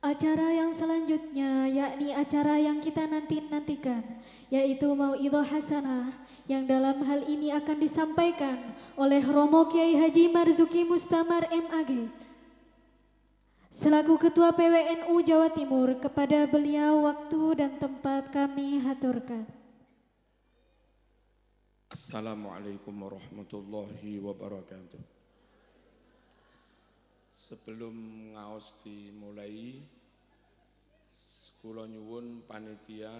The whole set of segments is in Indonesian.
Acara yang selanjutnya yakni acara yang kita nantikan, yaitu Mauidhah Hasanah yang dalam hal ini akan disampaikan oleh Romo Kiai Haji Marzuki Mustamar MAG selaku Ketua PWNU Jawa Timur. Kepada beliau waktu dan tempat kami haturkan. Assalamualaikum warahmatullahi wabarakatuh. Sebelum ngaos dimulai, kula nyuwun panitia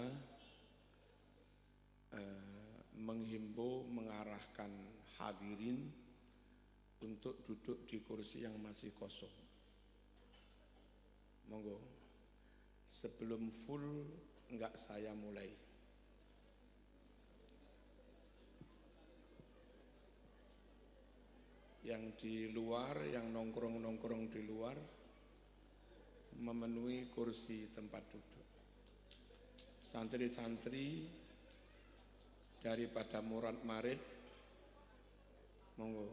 menghimbau, mengarahkan hadirin untuk duduk di kursi yang masih kosong. Monggo, sebelum full enggak saya mulai. Yang di luar, yang nongkrong-nongkrong di luar, memenuhi kursi tempat duduk. Santri-santri daripada murad marid, monggo.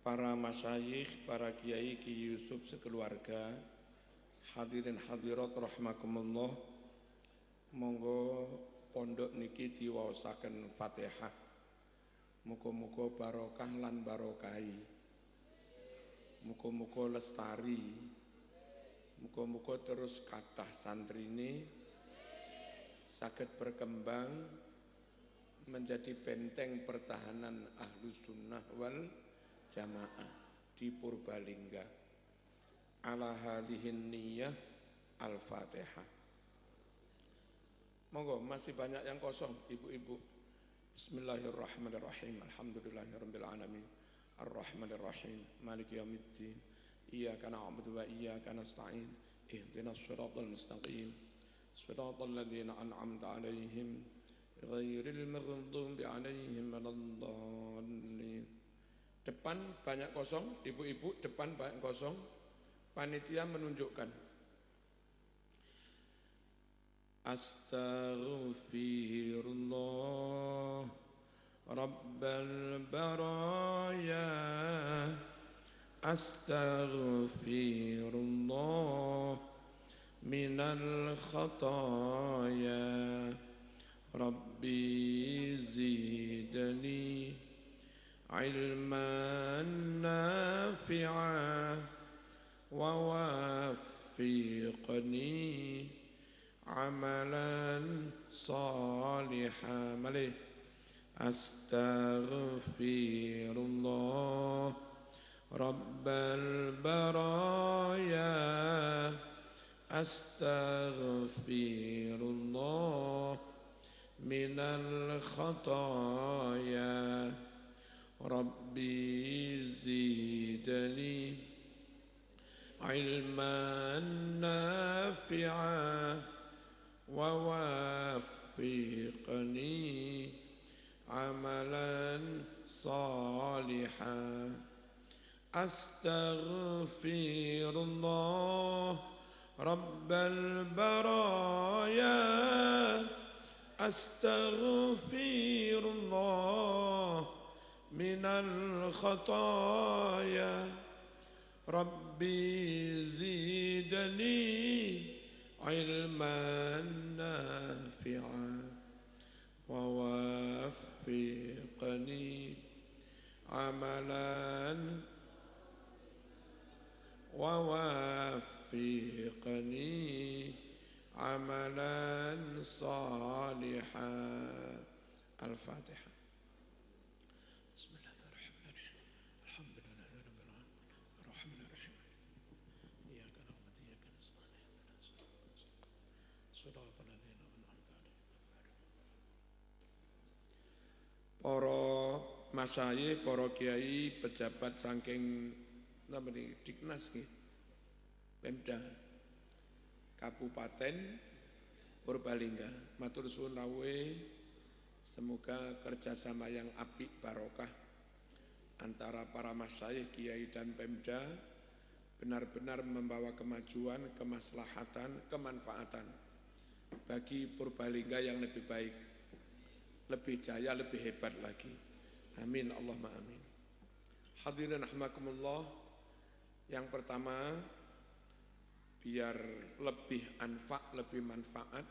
Para masyayikh, para kiai, Ki Yusuf sekeluarga, hadirin hadirat rahimakumullah, monggo pondok niki diwaosaken Fatihah. Muga-muga barokah lan barokai, muga-muga lestari, muga-muga terus kathah santrine saged berkembang menjadi benteng pertahanan Ahlus Sunnah wal Jamaah di Purbalingga. Ala hadhihin niyyah al-Fatihah. Monggo, masih banyak yang kosong, ibu-ibu. Bismillahirrahmanirrahim. Alhamdulillahirabbil alamin. Arrahmanirrahim. Maliki yaumiddin. Iyyaka na'budu wa iyyaka nasta'in. Ihdinas shiratal mustaqim. Shiratal ladzina an'amta 'alaihim ghairil maghdubi 'alaihim waladdallin. Depan banyak kosong, ibu-ibu, depan banyak kosong. Panitia menunjukkan. Astaghfirullah Rabbal baraya. Astaghfirullah minal khataya. Rabbi zidni ilman nafi'a wa waffiqni amalan salihan. Malih. Astaghfirullah Rabbal baraya. Astaghfirullah minal khataya. Rabbi zidni ilman nafi'a wa waffiqni amalan salihan. Astaghfirullah Rabbal baraya. Astaghfirullah minal khataya. Rabbi zidni ilman nafi'a wa waffiqni amalan salihan. Al-Fatihah. Para masyayikh, para kiai, pejabat saking Diknas nggih, Pemda Kabupaten Purbalingga, matur suwun rawuhe, semoga kerjasama yang apik barokah antara para masyayikh, kiai dan Pemda benar-benar membawa kemajuan, kemaslahatan, kemanfaatan bagi Purbalingga yang lebih baik, lebih jaya, lebih hebat lagi. Amin, Allahumma amin. Hadirin rahimakumullah, Yang pertama, biar lebih lebih manfaat,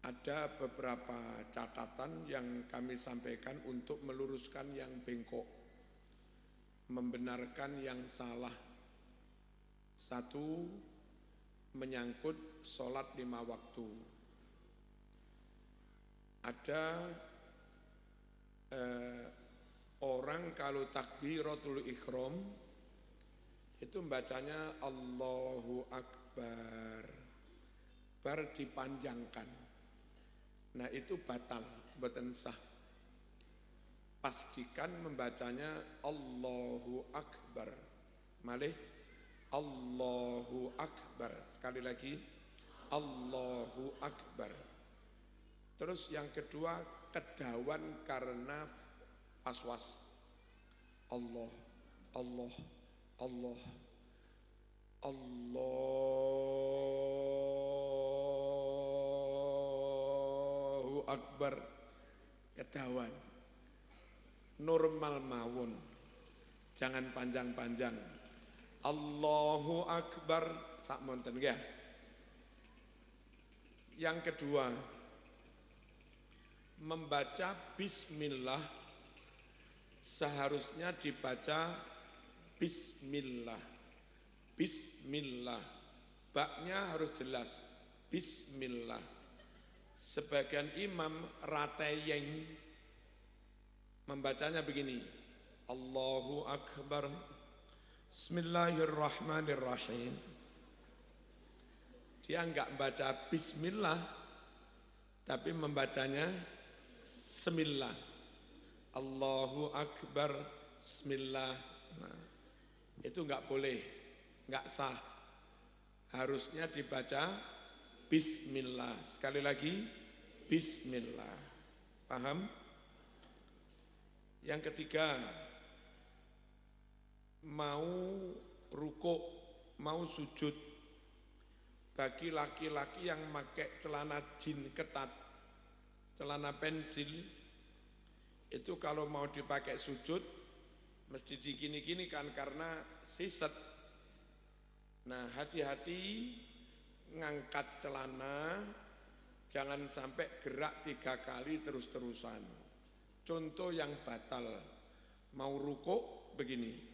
ada beberapa catatan yang kami sampaikan untuk meluruskan yang bengkok, membenarkan yang salah. Satu, menyangkut sholat 5 waktu. Ada orang kalau takbiratul ihram itu bacanya Allahu Akbar, bar dipanjangkan. Nah itu batal, boten sah. Pastikan membacanya Allahu Akbar. Malih Allahu Akbar. Sekali lagi Allahu Akbar. Terus yang kedua, kedawan karena waswas. Allah, Allah, Allah, Allahu Akbar. Kedawan. Normal mawon. Jangan panjang-panjang. Allahu Akbar sak monten nggih. Yang kedua, membaca bismillah seharusnya dibaca bismillah. Bismillah. Baknya harus jelas. Bismillah. Sebagian imam ratayeng membacanya begini. Allahu Akbar. Bismillahirrahmanirrahim. Dia enggak baca bismillah, tapi membacanya semillah. Allahu Akbar, bismillah. Nah, itu enggak boleh, enggak sah. Harusnya dibaca bismillah. Sekali lagi, bismillah. Paham? Yang ketiga, mau rukuk, mau sujud, bagi laki-laki yang pakai celana jin ketat, celana pensil, itu kalau mau dipakai sujud mesti digini-gini kan karena siset. Nah hati-hati ngangkat celana, jangan sampai gerak 3 kali terus-terusan. Contoh yang batal, mau rukuk begini.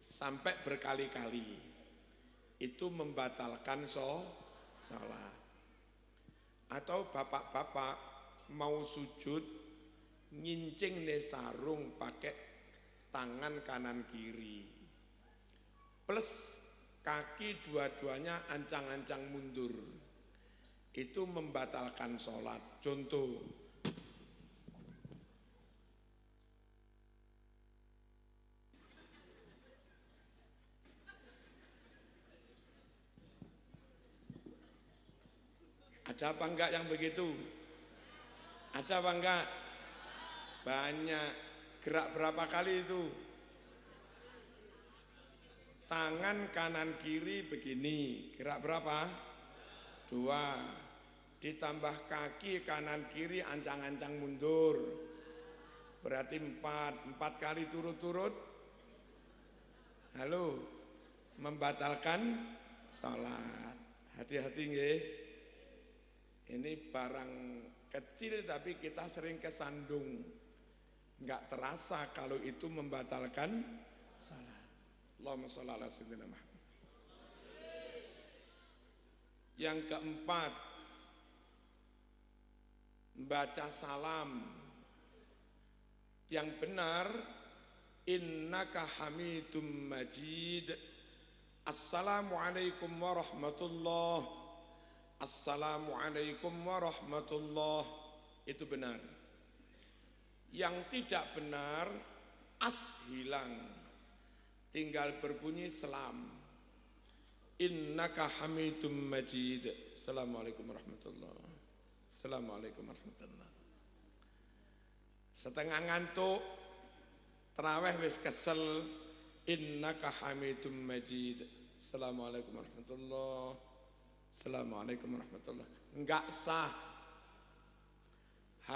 Sampai berkali-kali, itu membatalkan sholat. Atau bapak-bapak mau sujud, nyincing nih sarung pakai tangan kanan kiri, plus kaki dua-duanya ancang-ancang mundur, itu membatalkan sholat. Contoh, ada apa enggak yang begitu? Ada apa enggak? Banyak. Gerak berapa kali itu? Tangan kanan kiri begini. Gerak berapa? 2. Ditambah kaki kanan kiri ancang-ancang mundur. Berarti 4. 4 kali turut-turut. Halo. Membatalkan salat. Hati-hati nggih. Ini barang kecil tapi kita sering kesandung. Enggak terasa kalau itu membatalkan salat. Allahumma shalli ala sayyidina Muhammad. Yang keempat, baca salam. Yang benar, innaka hamidum majid. Assalamualaikum warahmatullahi. Assalamualaikum warahmatullahi, itu benar. Yang tidak benar, as hilang, tinggal berbunyi selam. Innaka hamidum majid. Assalamualaikum warahmatullahi. Assalamualaikum warahmatullahi. Setengah ngantuk, terawih wis kesel. Innaka hamidum majid. Assalamualaikum warahmatullahi. Assalamualaikum warahmatullahi. Enggak sah.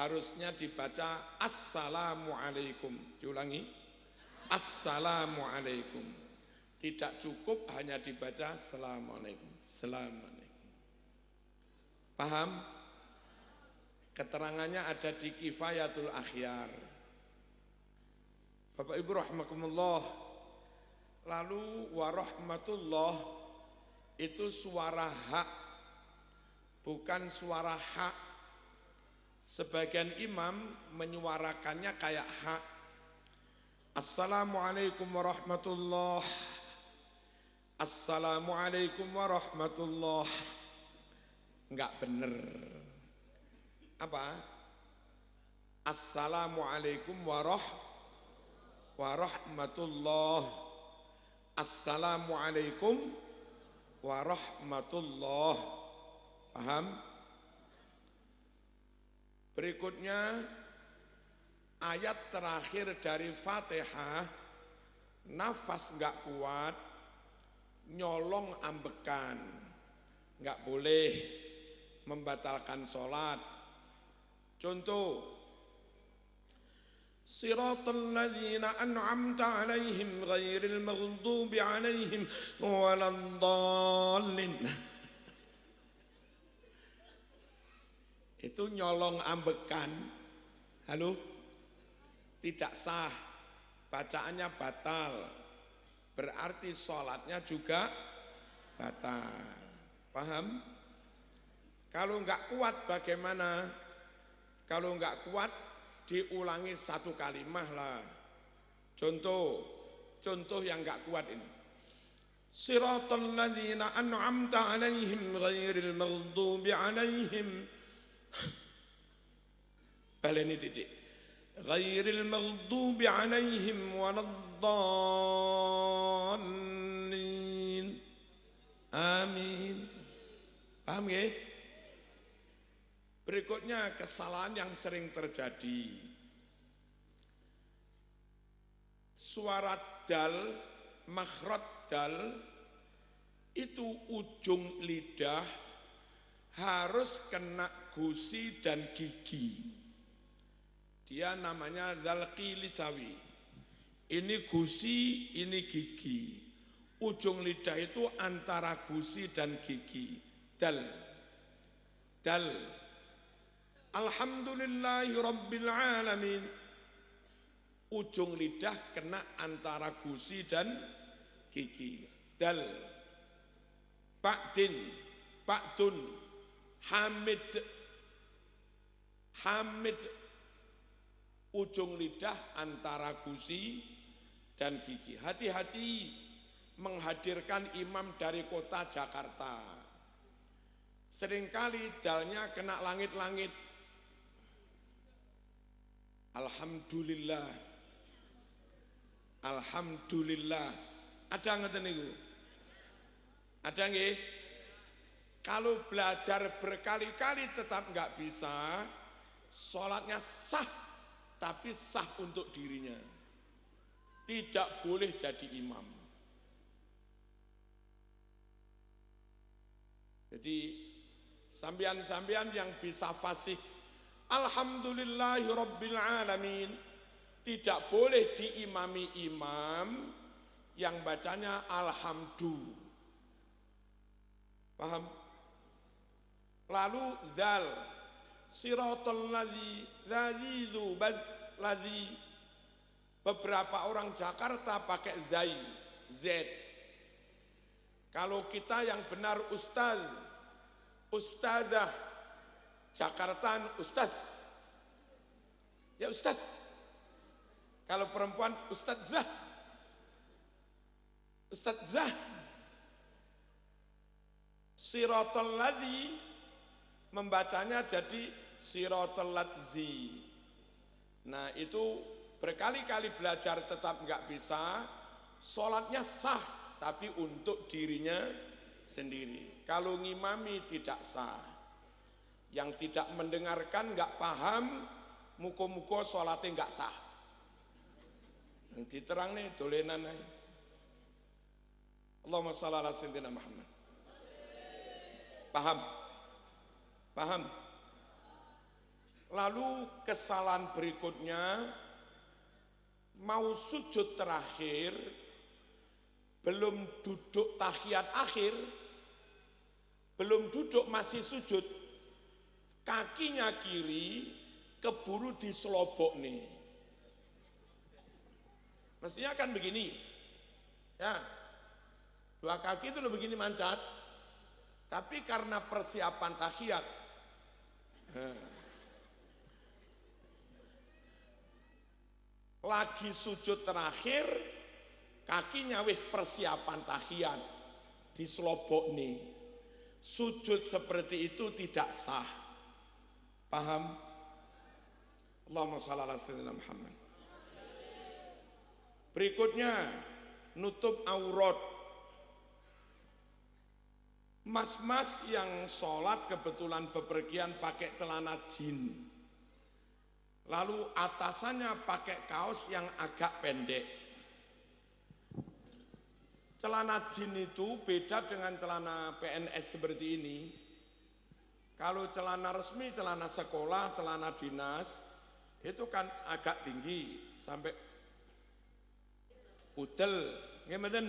harusnya dibaca assalamualaikum. Diulangi, assalamualaikum. Tidak cukup hanya dibaca assalamualaikum. Assalamualaikum. Paham? Keterangannya ada di Kifayatul Akhyar. Bapak Ibu rahimakumullah. Lalu warahmatullah itu suara hak, bukan suara hak. Sebagian imam menyuarakannya kayak hak. Assalamualaikum warahmatullah. Assalamualaikum warahmatullah. Enggak bener. Apa? Assalamualaikum warahmatullah. Assalamualaikum warahmatullah. Paham? Berikutnya ayat terakhir dari Fatihah, nafas enggak kuat, nyolong ambekan, enggak boleh, membatalkan sholat. Contoh, siratal ladzina an'amta 'alaihim ghairil maghdubi 'alaihim waladdallin. Itu nyolong ambekan. Halo? Tidak sah. Bacaannya batal. Berarti sholatnya juga batal. Paham? Kalau enggak kuat bagaimana? Kalau enggak kuat diulangi satu kalimah lah. Contoh yang enggak kuat ini. Siratal ladzina an'amta 'alaihim ghairil maghdubi 'alaihim. Baleni titik. Ghairil maghdubi 'alaihim waladdallin. Amin. Paham ya? Berikutnya kesalahan yang sering terjadi. Suara dal, makhraj dal, itu ujung lidah harus kena gusi dan gigi. Dia namanya zalqi lisawi. Ini gusi, ini gigi. Ujung lidah itu antara gusi dan gigi. Dal. Alhamdulillahi Rabbil Alamin. Ujung lidah kena antara gusi dan gigi. Dal. Ba'dun. Hamid. Ujung lidah antara gusi dan gigi. Hati-hati menghadirkan imam dari kota Jakarta. Seringkali dalnya kena langit-langit. Alhamdulillah. Ada ngeten niku? Ada nggih? Kalau belajar berkali-kali tetap enggak bisa, sholatnya sah, tapi sah untuk dirinya. Tidak boleh jadi imam. Jadi sambian-sambian yang bisa fasih Alhamdulillahi Rabbil Alamin tidak boleh diimami imam yang bacanya Alhamdu. Paham? Lalu zal siratal ladzi beberapa orang Jakarta pakai zai z. Kalau kita yang benar ustaz, ustazah, Jakartaan ustaz. Ya ustaz. Kalau perempuan ustazah. Ustazah. Siratal ladzi membacanya jadi siratal ladzi. Nah itu berkali-kali belajar tetap enggak bisa, sholatnya sah tapi untuk dirinya sendiri. Kalau ngimami tidak sah. Yang tidak mendengarkan enggak paham, muka-muka sholatnya enggak sah. Yang diterang nih dolenan aja. Allahumma shalli ala sayyidina Muhammad. Paham? Lalu kesalahan berikutnya, mau sujud terakhir, belum duduk tahiyat akhir, belum duduk masih sujud, kakinya kiri keburu diselobok nih. Mestinya kan begini, ya, dua kaki itu lo begini mancat, tapi karena persiapan tahiyat, lagi sujud terakhir, kakinya wis persiapan tahiyat, diselobok nih. Sujud seperti itu tidak sah. Paham? Allahumma shalli ala sayyidina Muhammad. Berikutnya, nutup aurat. Mas-mas yang sholat kebetulan bepergian pakai celana jin. Lalu atasannya pakai kaos yang agak pendek. Celana jin itu beda dengan celana PNS seperti ini. Kalau celana resmi, celana sekolah, celana dinas, itu kan agak tinggi, sampai udel. Gimana?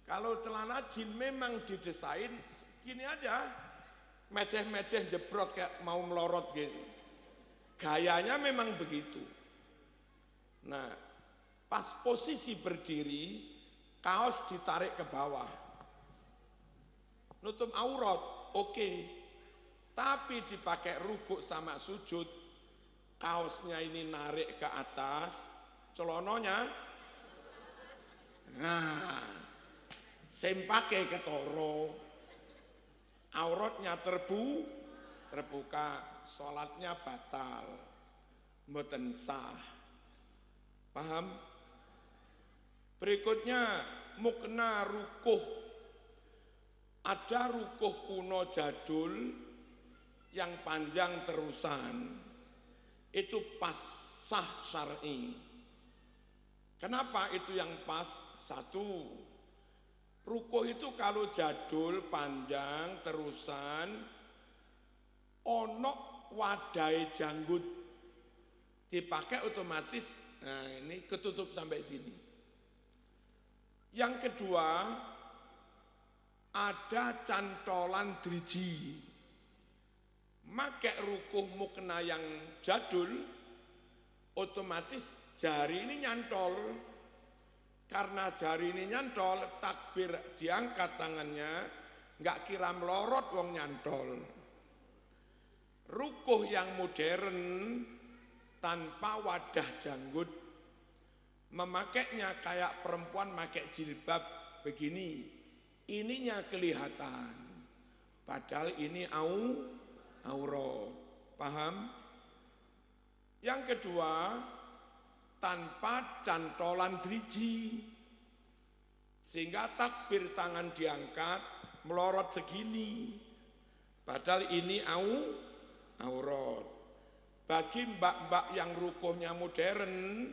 Kalau celana jin memang didesain gini aja, medeh-medeh jebrot kayak mau melorot gitu. Gayanya memang begitu. Nah, pas posisi berdiri, kaos ditarik ke bawah. Nutup aurat, oke. Tapi dipakai rukuk sama sujud, kaosnya ini narik ke atas, celononya, nah, sempake ketoro, auratnya terbuka, sholatnya batal, mboten sah. Paham? Berikutnya, mukna rukuh. Ada rukuh kuno jadul yang panjang terusan. Itu pas sah syar'i. Kenapa itu yang pas? Satu, rukuh itu kalau jadul, panjang, terusan, onok wadai janggut, dipakai otomatis, nah ini ketutup sampai sini. Yang kedua, ada cantolan driji. Make rukuh mukna yang jadul, otomatis jari ini nyantol. Karena jari ini nyantol, takbir diangkat tangannya, nggak kira melorot wong nyantol. Rukuh yang modern tanpa wadah janggut, memakainya kayak perempuan pakai jilbab begini, ininya kelihatan, padahal ini aurat. Paham? Yang kedua, tanpa cantolan driji, sehingga takbir tangan diangkat melorot segini, padahal ini aurat. Bagi mbak-mbak yang rukuhnya modern,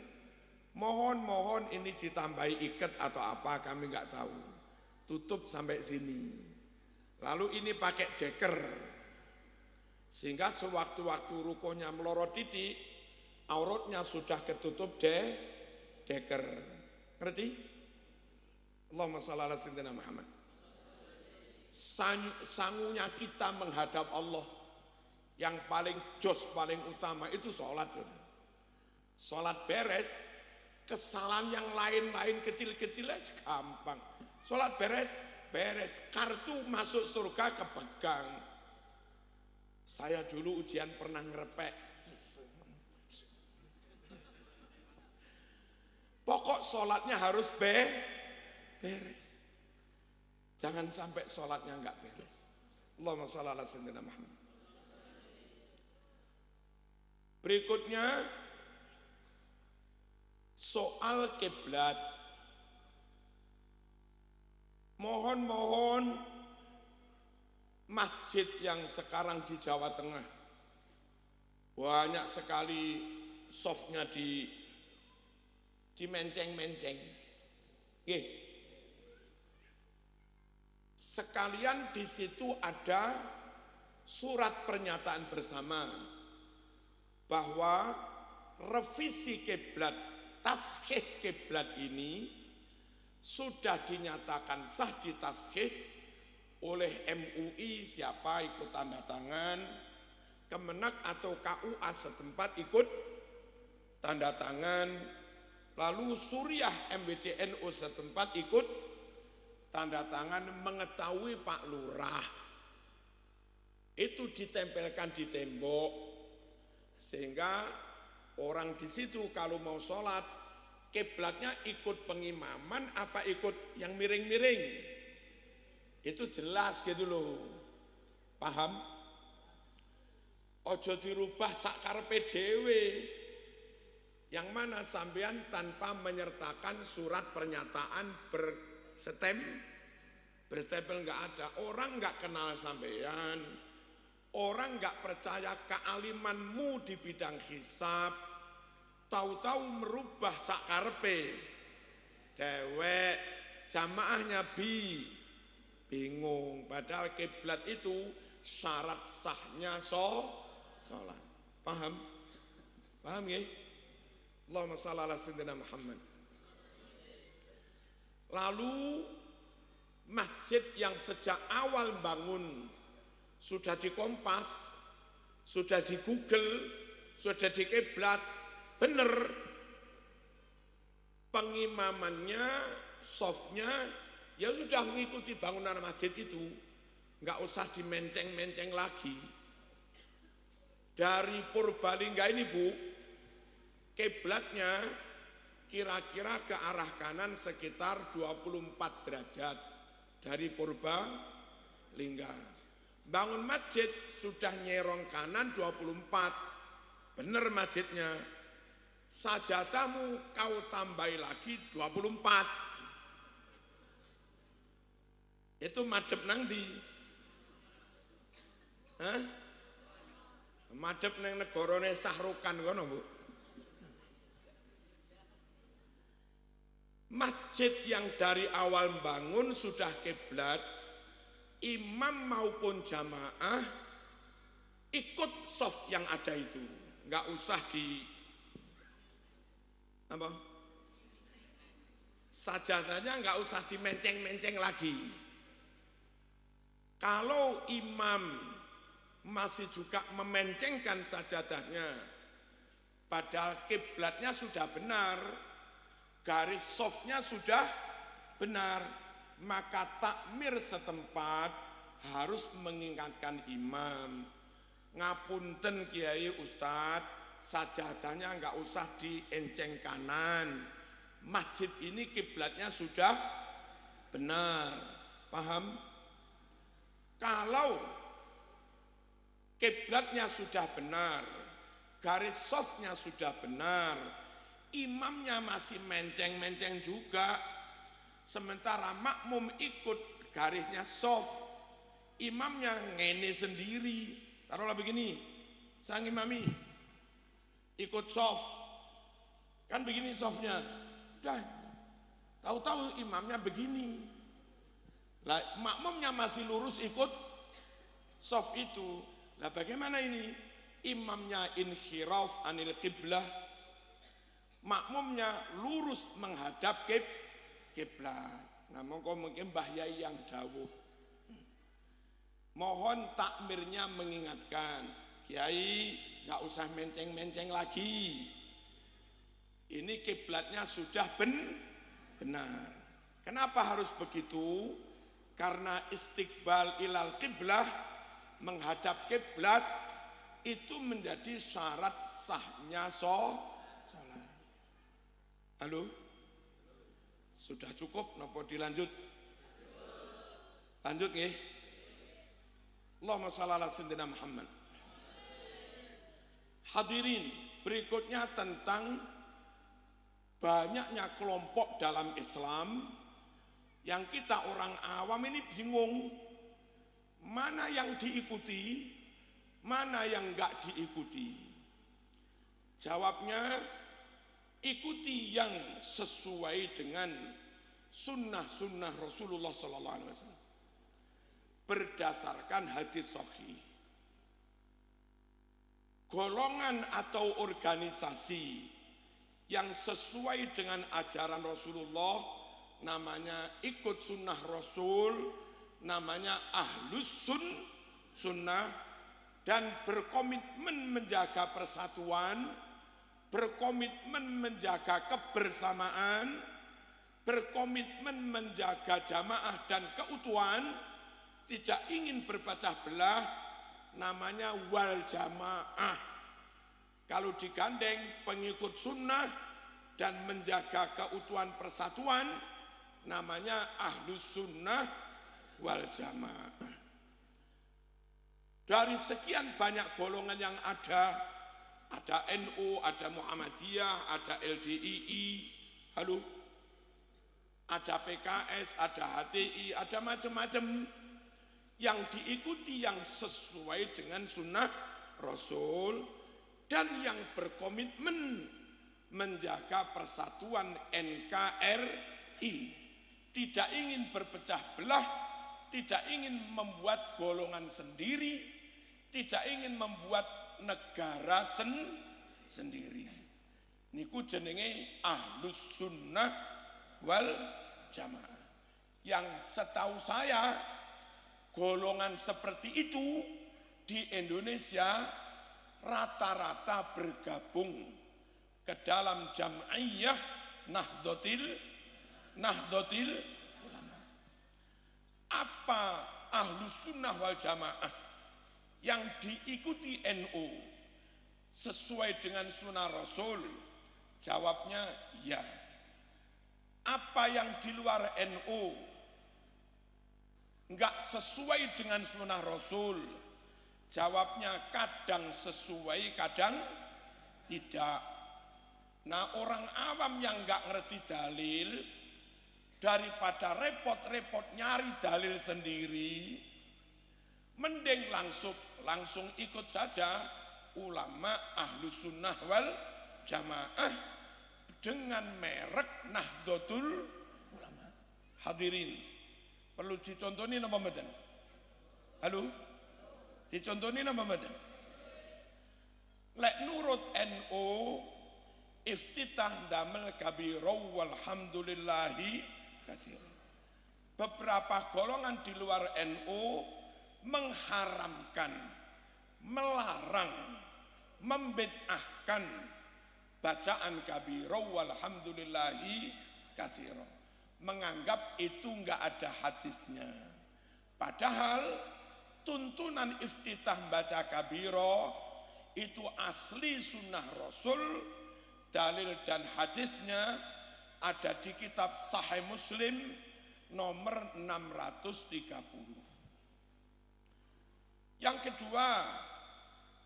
mohon ini ditambahi ikat atau apa, kami nggak tahu. Tutup sampai sini. Lalu ini pakai deker, sehingga sewaktu-waktu rukuhnya melorot titik, auratnya sudah ketutup deker. Ngerti? Allahumma shalli ala sayyidina Muhammad. Sangunya kita menghadap Allah, yang paling jos, paling utama itu sholat. Sholat beres, kesalahan yang lain-lain kecil-kecilnya gampang. Sholat beres, kartu masuk surga kepegang. Saya dulu ujian pernah ngerepek. Pokok sholatnya harus beres. Jangan sampai sholatnya enggak beres. Allahumma shalli ala sayyidina Muhammad. Berikutnya, soal kiblat. Mohon masjid yang sekarang di Jawa Tengah banyak sekali softnya dimenceng-menceng. Sekalian di situ ada surat pernyataan bersama. bahwa revisi kiblat, tashih kiblat ini sudah dinyatakan sah di tashih oleh MUI, siapa ikut tanda tangan, Kemenak atau KUA setempat ikut tanda tangan, lalu Suriah MBCNU setempat ikut tanda tangan, mengetahui Pak Lurah. Itu ditempelkan di tembok, sehingga orang di situ kalau mau sholat, kiblatnya ikut pengimaman apa ikut yang miring-miring. Itu jelas gitu loh. Paham? Ojo dirubah sakarepe dhewe. Yang mana sampean tanpa menyertakan surat pernyataan berstempel nggak ada. Orang nggak kenal sampean, orang nggak percaya kealimanmu di bidang hisab, tahu-tahu merubah sakarepe dewek, jamaahnya bingung. Padahal kiblat itu syarat sahnya sholat. Paham? Paham ya? Allahumma shalli ala sayyidina Muhammad. Lalu masjid yang sejak awal bangun sudah di Kompas, sudah di Google, sudah di kiblat, bener. Pengimamannya, softnya, ya sudah mengikuti bangunan masjid itu, nggak usah dimenceng-menceng lagi. Dari Purbalingga ini Bu, kiblatnya kira-kira ke arah kanan sekitar 24 derajat dari Purbalingga. Bangun masjid sudah nyerong kanan 24, bener masjidnya. Sajadamu kau tambahi lagi 24. Itu madhep nang ndi? Hah? Madhep nang negarane Sahrukan kono, Bu. Masjid yang dari awal bangun sudah kiblat, imam maupun jamaah ikut shaf yang ada itu, nggak usah di apa? Sajadahnya nggak usah dimenceng-menceng lagi. Kalau imam masih juga memencengkan sajadahnya, padahal kiblatnya sudah benar, garis softnya sudah benar, maka takmir setempat harus mengingatkan imam, ngapunten Kiai Ustadz, sajadahnya nggak usah dienceng kanan, masjid ini kiblatnya sudah benar. Paham? Kalau kiblatnya sudah benar, garis softnya sudah benar, imamnya masih menceng-menceng juga, sementara makmum ikut garisnya soft, imamnya ngene sendiri. Taruhlah begini, sang imami ikut soft, kan begini softnya, udah tahu-tahu imamnya begini, lah makmumnya masih lurus ikut soft itu. Lah bagaimana ini? Imamnya inhiraf anil qiblah, makmumnya lurus menghadap kiblat. Nah, mungkin Mbah Yai yang dawuh. Mohon takmirnya mengingatkan, Kiai nggak usah menceng-menceng lagi. Ini kiblatnya sudah benar. Kenapa harus begitu? Karena istiqbal ilal qiblah, menghadap kiblat itu menjadi syarat sahnya sholat. Halo? Sudah cukup napa dilanjut? Lanjut nggih. Allahumma shalli ala sayyidina Muhammad. Hadirin, berikutnya tentang banyaknya kelompok dalam Islam yang kita orang awam ini bingung mana yang diikuti, mana yang enggak diikuti. Jawabnya, ikuti yang sesuai dengan sunnah-sunnah Rasulullah SAW berdasarkan hadis sahih. golongan atau organisasi yang sesuai dengan ajaran Rasulullah, namanya ikut sunnah Rasul, namanya ahlus sunnah, dan berkomitmen menjaga persatuan, berkomitmen menjaga kebersamaan, berkomitmen menjaga jamaah dan keutuhan, tidak ingin berpecah belah, namanya wal jamaah. Kalau digandeng pengikut sunnah dan menjaga keutuhan persatuan, namanya ahlus sunnah wal jamaah. Dari sekian banyak golongan yang ada NU, ada Muhammadiyah, ada LDII, ada PKS, ada HTI, ada macam-macam yang diikuti yang sesuai dengan sunnah Rasul dan yang berkomitmen menjaga persatuan NKRI, tidak ingin berpecah belah, tidak ingin membuat golongan sendiri, tidak ingin membuat negara sendiri. Niku jenenge ahlus sunnah wal jamaah. Yang setahu saya golongan seperti itu di Indonesia rata-rata bergabung ke dalam Jam'iyah Nahdlatul Ulama. Apa ahlus sunnah wal jamaah yang diikuti NU sesuai dengan sunnah Rasul? Jawabnya ya. Apa yang di luar NU enggak sesuai dengan sunnah Rasul? Jawabnya kadang sesuai, kadang tidak. Nah, orang awam yang enggak ngerti dalil, daripada repot-repot nyari dalil sendiri, mending langsung ikut saja ulama ahlus sunnah wal jamaah dengan merek Nahdlatul Ulama. Hadirin, perlu dicontoni napa mboten? Dicontoni napa mboten? Lek nurut NU iftitah damel kabiro walhamdulillahi katsir. Beberapa golongan di luar NU mengharamkan, melarang, membid'ahkan bacaan kabiro walhamdulillahi katsir. Menganggap itu enggak ada hadisnya. Padahal tuntunan iftitah baca kabiro itu asli sunnah Rasul, dalil dan hadisnya ada di kitab Sahih Muslim nomor 630. Yang kedua,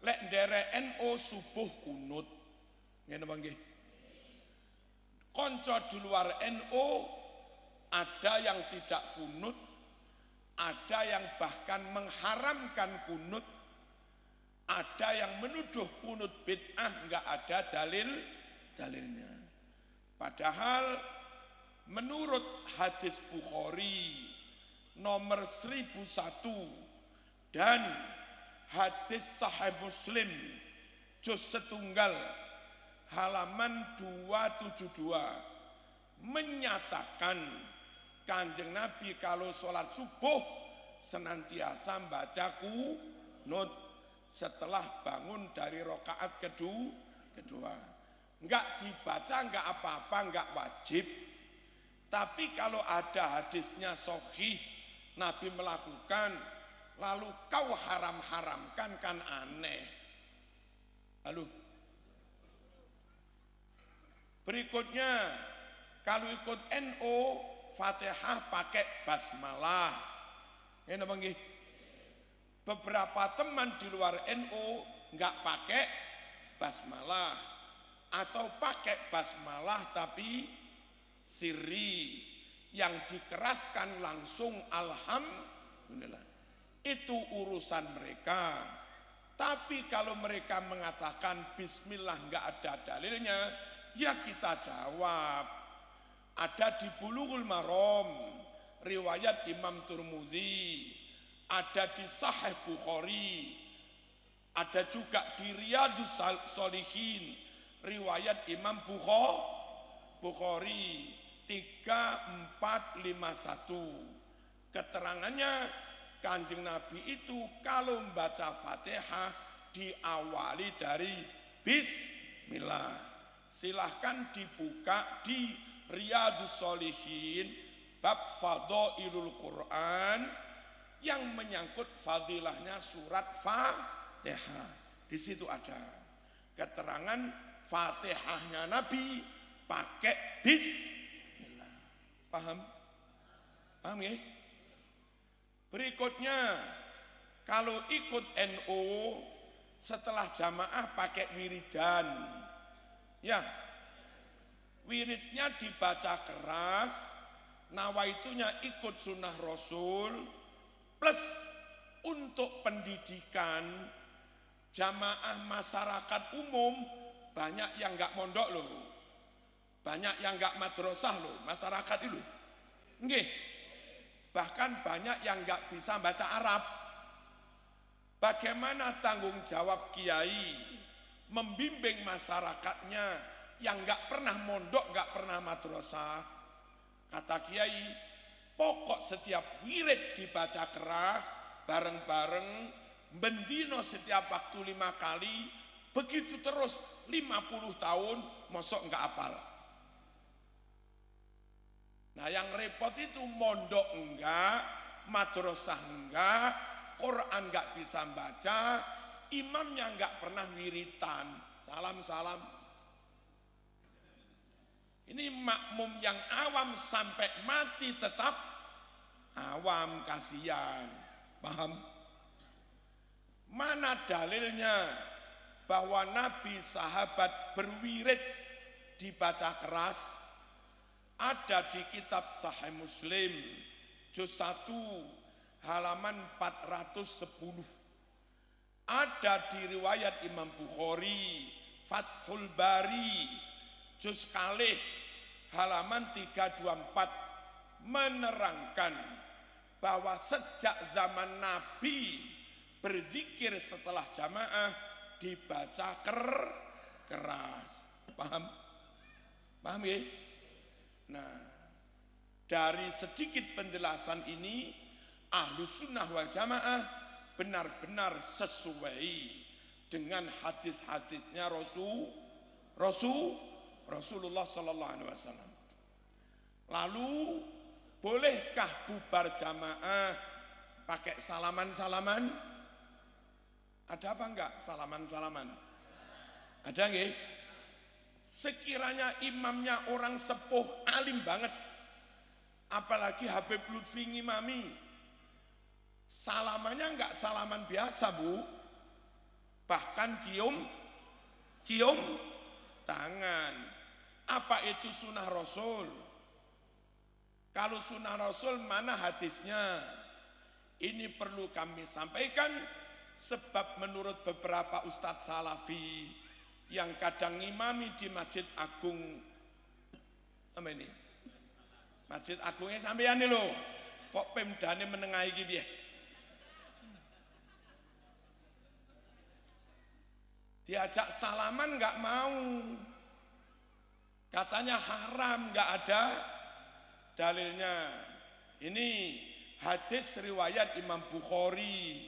lek nderek NU subuh kunut. Ngene apa nggih? Konco di luar NU ada yang tidak kunut, ada yang bahkan mengharamkan kunut, ada yang menuduh kunut bid'ah, enggak ada dalilnya. Padahal menurut hadis Bukhari nomor 1001 dan hadis Sahih Muslim juz setunggal halaman 272 menyatakan Kanjeng Nabi kalau sholat subuh senantiasa baca kunut setelah bangun dari rakaat kedua. Enggak dibaca, enggak apa-apa, enggak wajib. Tapi kalau ada hadisnya sahih, Nabi melakukan, lalu kau haram-haramkan, kan aneh. Berikutnya, kalau ikut NU, Fatihah pakai basmalah. Ini apa nggih? Beberapa teman di luar NU enggak pakai basmalah atau pakai basmalah tapi sirri yang dikeraskan langsung alhamdulillah. Itu urusan mereka. Tapi kalau mereka mengatakan bismillah enggak ada dalilnya, ya kita jawab. Ada di Bulughul Maram riwayat Imam Tirmidzi, ada di Sahih Bukhari Ada juga di Riyadhus Shalihin riwayat Imam Bukhari 3451. Keterangannya Kanjeng Nabi itu kalau membaca Fatihah diawali dari Bismillah. Silahkan dibuka di Riyadhus Shalihin bab Fadhailul Quran yang menyangkut fadilahnya surat Fatihah. Di situ ada keterangan Fatihahnya Nabi pakai Bismillah. Paham? Paham ya? Berikutnya, kalau ikut NU setelah jamaah pakai wiridan. Ya, wiridnya dibaca keras, nawaitunya ikut sunnah Rasul, plus untuk pendidikan jamaah masyarakat umum, banyak yang enggak mondok loh, banyak yang enggak madrasah loh, masyarakat itu. Nggih. Bahkan banyak yang enggak bisa baca Arab. Bagaimana tanggung jawab kiai membimbing masyarakatnya yang enggak pernah mondok, enggak pernah madrasah? Kata kiai, pokok setiap wirid dibaca keras, bareng-bareng, bendino setiap waktu 5 kali, begitu terus 50 tahun, mosok enggak apal. Nah yang repot itu mondok enggak, madrasah enggak, Quran enggak bisa baca, imamnya enggak pernah wiritan. Salam-salam. Ini makmum yang awam sampai mati tetap awam, kasihan. Paham? Mana dalilnya bahwa Nabi sahabat berwirid dibaca keras? Ada di kitab Sahih Muslim juz 1 halaman 410. Ada di riwayat Imam Bukhari Fathul Bari juz kalih halaman 324 menerangkan bahwa sejak zaman Nabi berzikir setelah jamaah dibaca keras. Paham? Paham ya? Nah, dari sedikit penjelasan ini, Ahlus Sunnah wal Jamaah benar-benar sesuai dengan hadis-hadisnya Rasulullah Sallallahu Alaihi Wasallam. Lalu, bolehkah bubar jamaah pakai salaman-salaman? Ada apa enggak salaman-salaman? Ada enggak? Sekiranya imamnya orang sepuh alim banget, apalagi Habib Lutfi ngimami, salamannya enggak salaman biasa Bu, bahkan cium tangan. Apa itu sunnah Rasul? Kalau sunnah Rasul mana hadisnya? Ini perlu kami sampaikan sebab menurut beberapa ustadz salafi yang kadang ngimami di Masjid Agung, apa ini? Masjid Agungnya sampeyan nih loh, kok pemdane menengahi gitu ya? Diajak salaman nggak mau, katanya haram, nggak ada dalilnya. Ini hadis riwayat Imam Bukhari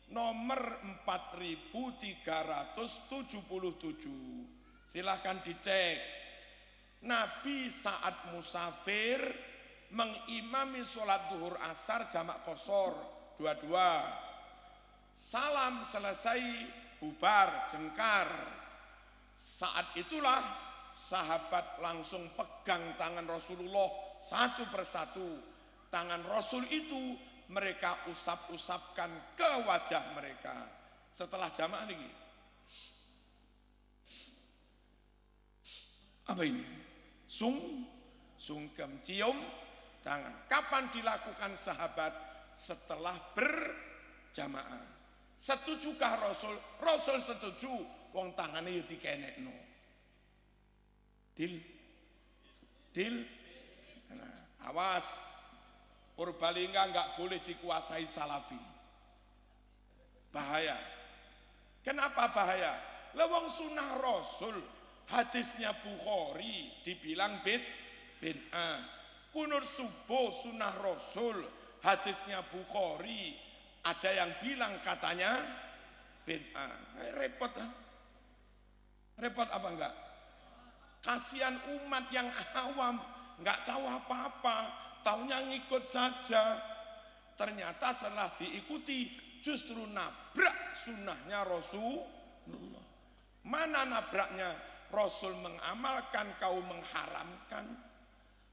nomor 4377. Silahkan dicek. Nabi saat musafir mengimami sholat duhur asar jamak qashar dua-dua. Salam selesai bubar jengkar. Saat itulah sahabat langsung pegang tangan Rasulullah satu persatu. Tangan Rasul itu mereka usap-usapkan ke wajah mereka setelah jamaah ini. Apa ini? Sungkem, cium tangan. Kapan dilakukan sahabat? Setelah berjamaah. Setujukah Rasul? Rasul setuju. Wong tangannya yo dikenekno. Dil. Nah, awas. Purbalingga enggak boleh dikuasai salafi. Bahaya. Kenapa bahaya? Lewong sunnah Rasul, hadisnya Bukhari dibilang bid'ah. Kunur subuh sunnah Rasul, hadisnya Bukhari, ada yang bilang katanya bid'ah. Repot, repot apa enggak? Kasihan umat yang awam, enggak tahu apa-apa, taunya ngikut saja. Ternyata setelah diikuti justru nabrak sunnahnya Rasulullah. Mana nabraknya? Rasul mengamalkan, kau mengharamkan.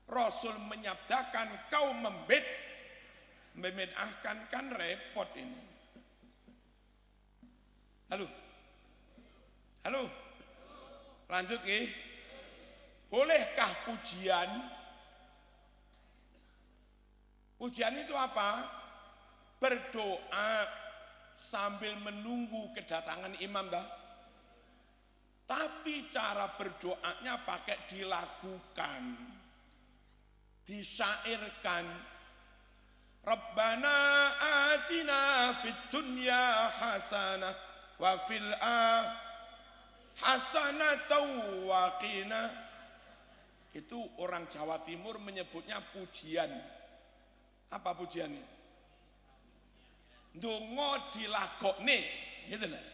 Rasul menyabdakan, kau membid'ahkan, kan repot ini. Halo? Halo? Lanjut ya. Bolehkah pujian? Pujian itu apa? Berdoa sambil menunggu kedatangan imam dah. Tapi cara berdoanya pakai dilakukan, disyairkan. Rabbana atina fid dunya hasanah wa fil hasanatan wa qina. Itu orang Jawa Timur menyebutnya pujian. Apa pujiannya? Ndonga dilakokne, gitu nah.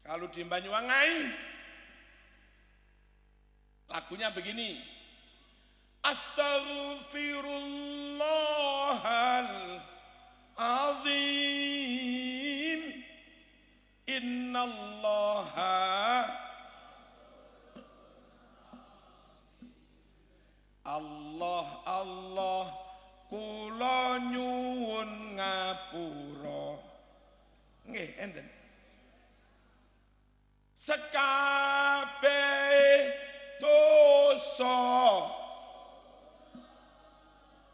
Kalau di Banyuwangi lagunya begini. Astaghfirullahal azim, innallaha Allah Allah kula nyuwun ngapura. Nggih, enten. Sekabeh dosa.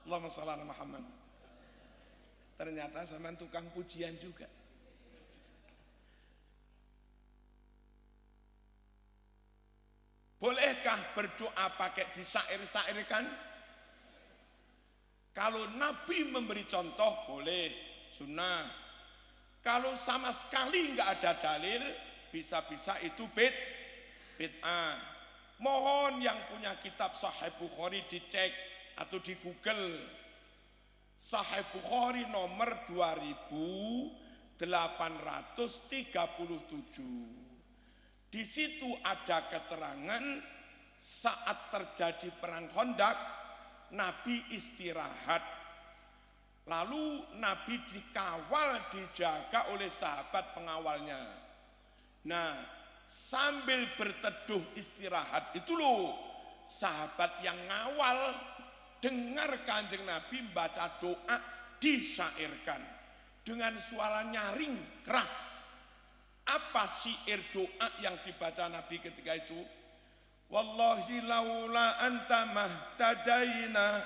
Allahumma shalli ala Muhammad. Ternyata sampean tukang pujian juga. Bolehkah berdoa pakai disair-sairkan? Kalau Nabi memberi contoh boleh, sunnah. Kalau sama sekali nggak ada dalil, bisa-bisa itu bid'ah. Mohon yang punya kitab Sahih Bukhari dicek atau di Google. Sahih Bukhari nomor 2837. Di situ ada keterangan saat terjadi perang Khandaq, Nabi istirahat. Lalu Nabi dikawal, dijaga oleh sahabat pengawalnya. Nah, sambil berteduh istirahat itu loh, sahabat yang ngawal dengar Kanjeng Nabi baca doa disyairkan dengan suara nyaring keras. Apa syair doa yang dibaca Nabi ketika itu? Wallahi laula anta mahtadaina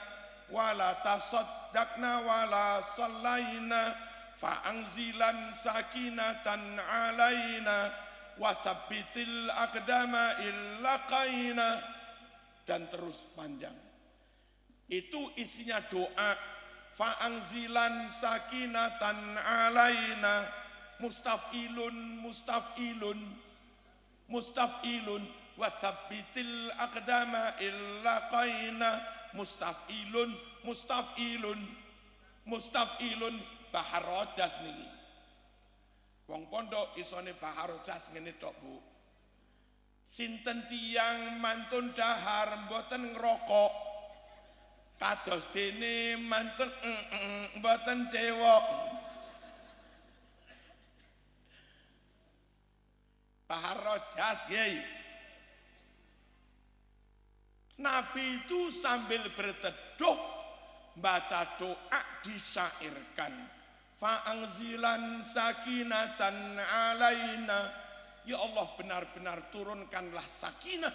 wala tasaddaqna wala sallaina fa anzilan sakinatan alaina wa tabbitil aqdama illaqaina, dan terus panjang. Itu isinya doa. Fa anzilan sakinatan alaina, mustafilun mustafilun mustafilun wa thabbitil aqdama illaqaina, mustafilun mustafilun mustafilun. Bahar rojas niki wong pondok isone bahar rojas ngene tok Bu. Sinten tiyang mantun dahar mboten ngrokok kados dene mantun mboten cewek. Bahar rojas Kiai. Nabi itu sambil berteduh baca doa disyairkan. Fa'angzilan sakinatan alaina, ya Allah benar-benar turunkanlah sakinah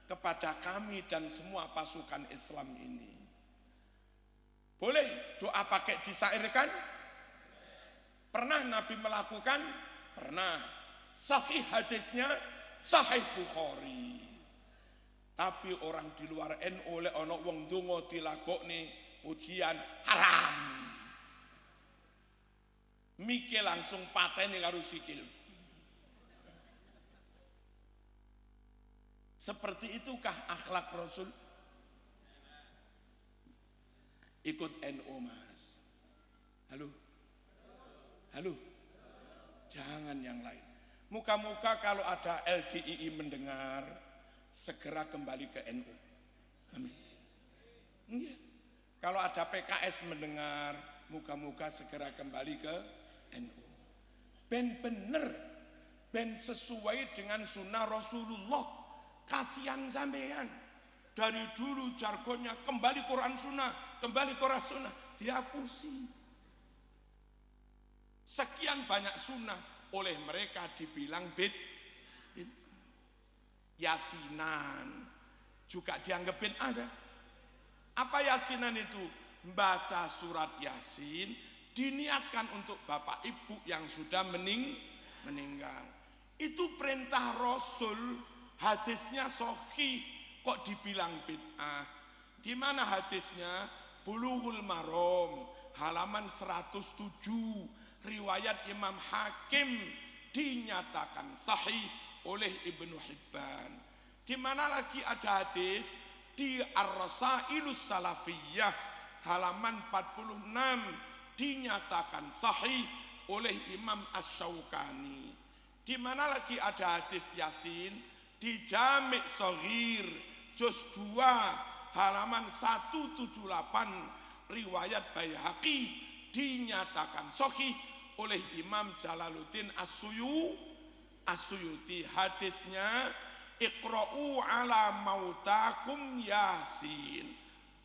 kepada kami dan semua pasukan Islam ini. Boleh doa pakai disyairkan? Pernah Nabi melakukan? Pernah. Sahih hadisnya, Sahih Bukhari. Tapi orang di luar NU oleh ono wong donga dilakokne pujian haram. Mikir langsung pateni karo sikil. Seperti itukah akhlak Rasul? Ikut NU Mas. Halo? Halo? Jangan yang lain. Muka-muka kalau ada LDII mendengar, segera kembali ke NU. Amin. Iya. Kalau ada PKS mendengar, muka-muka segera kembali ke NU. Ben bener, ben sesuai dengan sunnah Rasulullah. Kasihan sampean. Dari dulu jargonnya kembali Quran Sunnah, kembali Quran Sunnah, dihapusi. Sekian banyak sunnah oleh mereka dibilang bid'ah. Yasinan juga dianggap bid'ah. Apa yasinan itu? Baca surat Yasin diniatkan untuk bapak ibu yang sudah meninggal. Itu perintah Rasul, hadisnya sahih, kok dibilang bid'ah? Di mana hadisnya? Bulughul Maram halaman 107, riwayat Imam Hakim, dinyatakan sahih oleh Ibnu Hibban. Di mana lagi ada hadis? Di Ar-Rasailus Salafiyah halaman 46, dinyatakan sahih oleh Imam Asy-Syaukani. Di mana lagi ada hadis Yasin? Di Jami' Shaghir juz 2 halaman 178, riwayat Baihaqi, dinyatakan sahih oleh Imam Jalaluddin As-Suyuti. Hadisnya Iqra'u ala mautakum Yasin.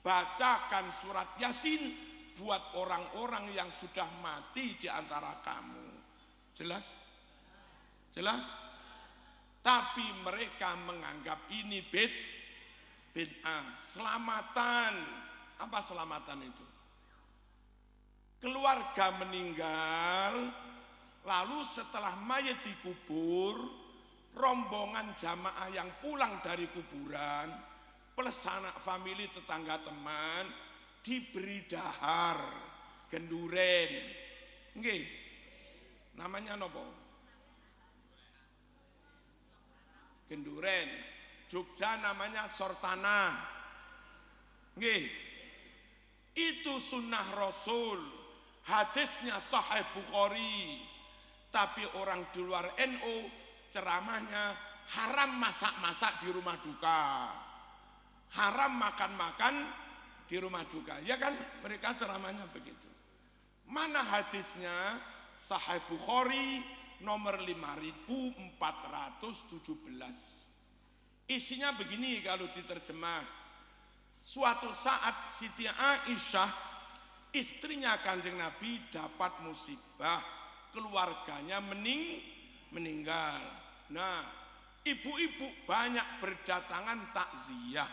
Bacakan surat Yasin buat orang-orang yang sudah mati di antara kamu. Jelas? Jelas? Tapi mereka menganggap ini bid'ah. Selamatan. Apa selamatan itu? Keluarga meninggal, lalu setelah mayat dikubur, rombongan jamaah yang pulang dari kuburan plus anak famili tetangga teman diberi dahar genduren. Nggih. Namanya nopo? Genduren. Jogja namanya sortana. Nggih. Itu sunnah Rasul. Hadisnya Sahih Bukhari. Tapi orang di luar NU ceramahnya haram masak-masak di rumah duka, haram makan-makan di rumah duka. Ya kan, mereka ceramahnya begitu. Mana hadisnya? Sahih Bukhari nomor 5417. Isinya begini kalau diterjemah. Suatu saat Siti Aisyah, istrinya Kanjeng Nabi, dapat musibah, keluarganya meninggal. Nah, ibu-ibu banyak berdatangan takziah.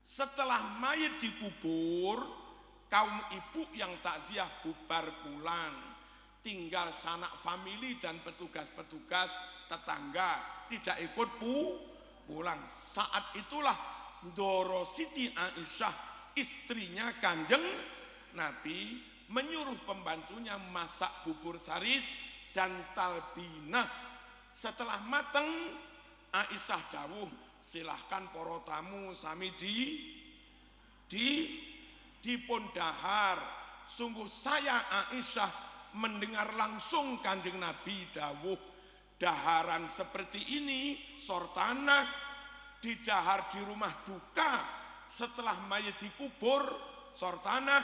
Setelah mayat dikubur, kaum ibu yang takziah bubar pulang. Tinggal sanak famili dan petugas-petugas tetangga tidak ikut pulang. Saat itulah Ndoro Siti Aisyah, istrinya Kanjeng Nabi, menyuruh pembantunya masak bubur sarit dan talbinah. Setelah mateng, Aisyah dawuh, silahkan para tamu sami dipun dahar. Sungguh saya Aisyah mendengar langsung Kanjeng Nabi dawuh, daharan seperti ini sortana didahar di rumah duka setelah mayat dikubur, sortana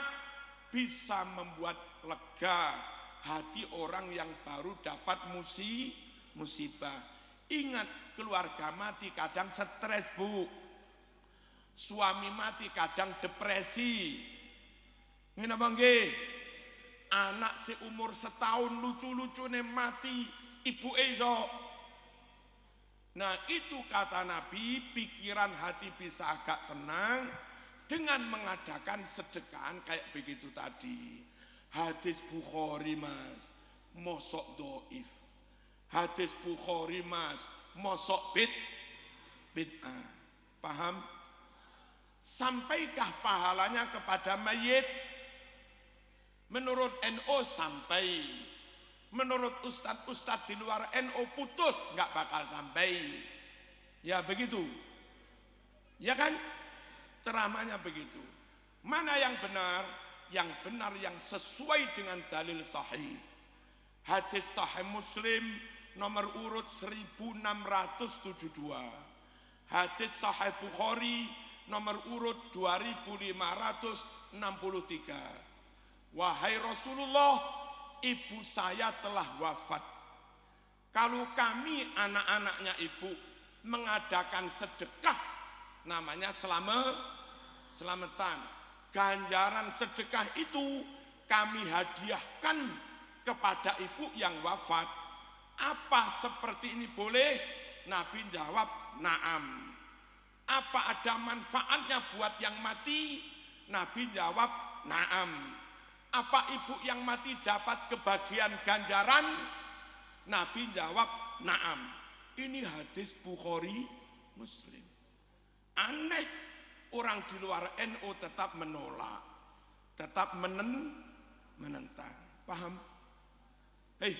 bisa membuat lega hati orang yang baru dapat musibah. Ingat, keluarga mati kadang stres, Bu. Suami mati kadang depresi. Ngene apa nggih? Anak seumur setahun lucu-lucune mati, ibu iso. Nah, itu kata Nabi, pikiran hati bisa agak tenang dengan mengadakan sedekahan kayak begitu tadi. Hadis Bukhari, Mas, mosok doif. Hadis Bukhari, Mas, mosok bid'ah. Paham? Sampaikah pahalanya kepada mayit? Menurut NU sampai. Menurut ustadz-ustadz di luar NU putus, nggak bakal sampai. Ya begitu. Ya kan? Ceramahnya begitu. Mana yang benar? Yang benar yang sesuai dengan dalil sahih. Hadis sahih Muslim nomor urut 1672. Hadis sahih Bukhari nomor urut 2563. Wahai Rasulullah, ibu saya telah wafat. Kalau kami anak-anaknya ibu mengadakan sedekah, namanya selamatan. Ganjaran sedekah itu kami hadiahkan kepada ibu yang wafat. Apa seperti ini boleh? Nabi jawab, na'am. Apa ada manfaatnya buat yang mati? Nabi jawab, na'am. Apa ibu yang mati dapat kebagian ganjaran? Nabi jawab, na'am. Ini hadis Bukhari Muslim. Aneh, orang di luar NU tetap menolak, tetap menentang. Paham? Hei,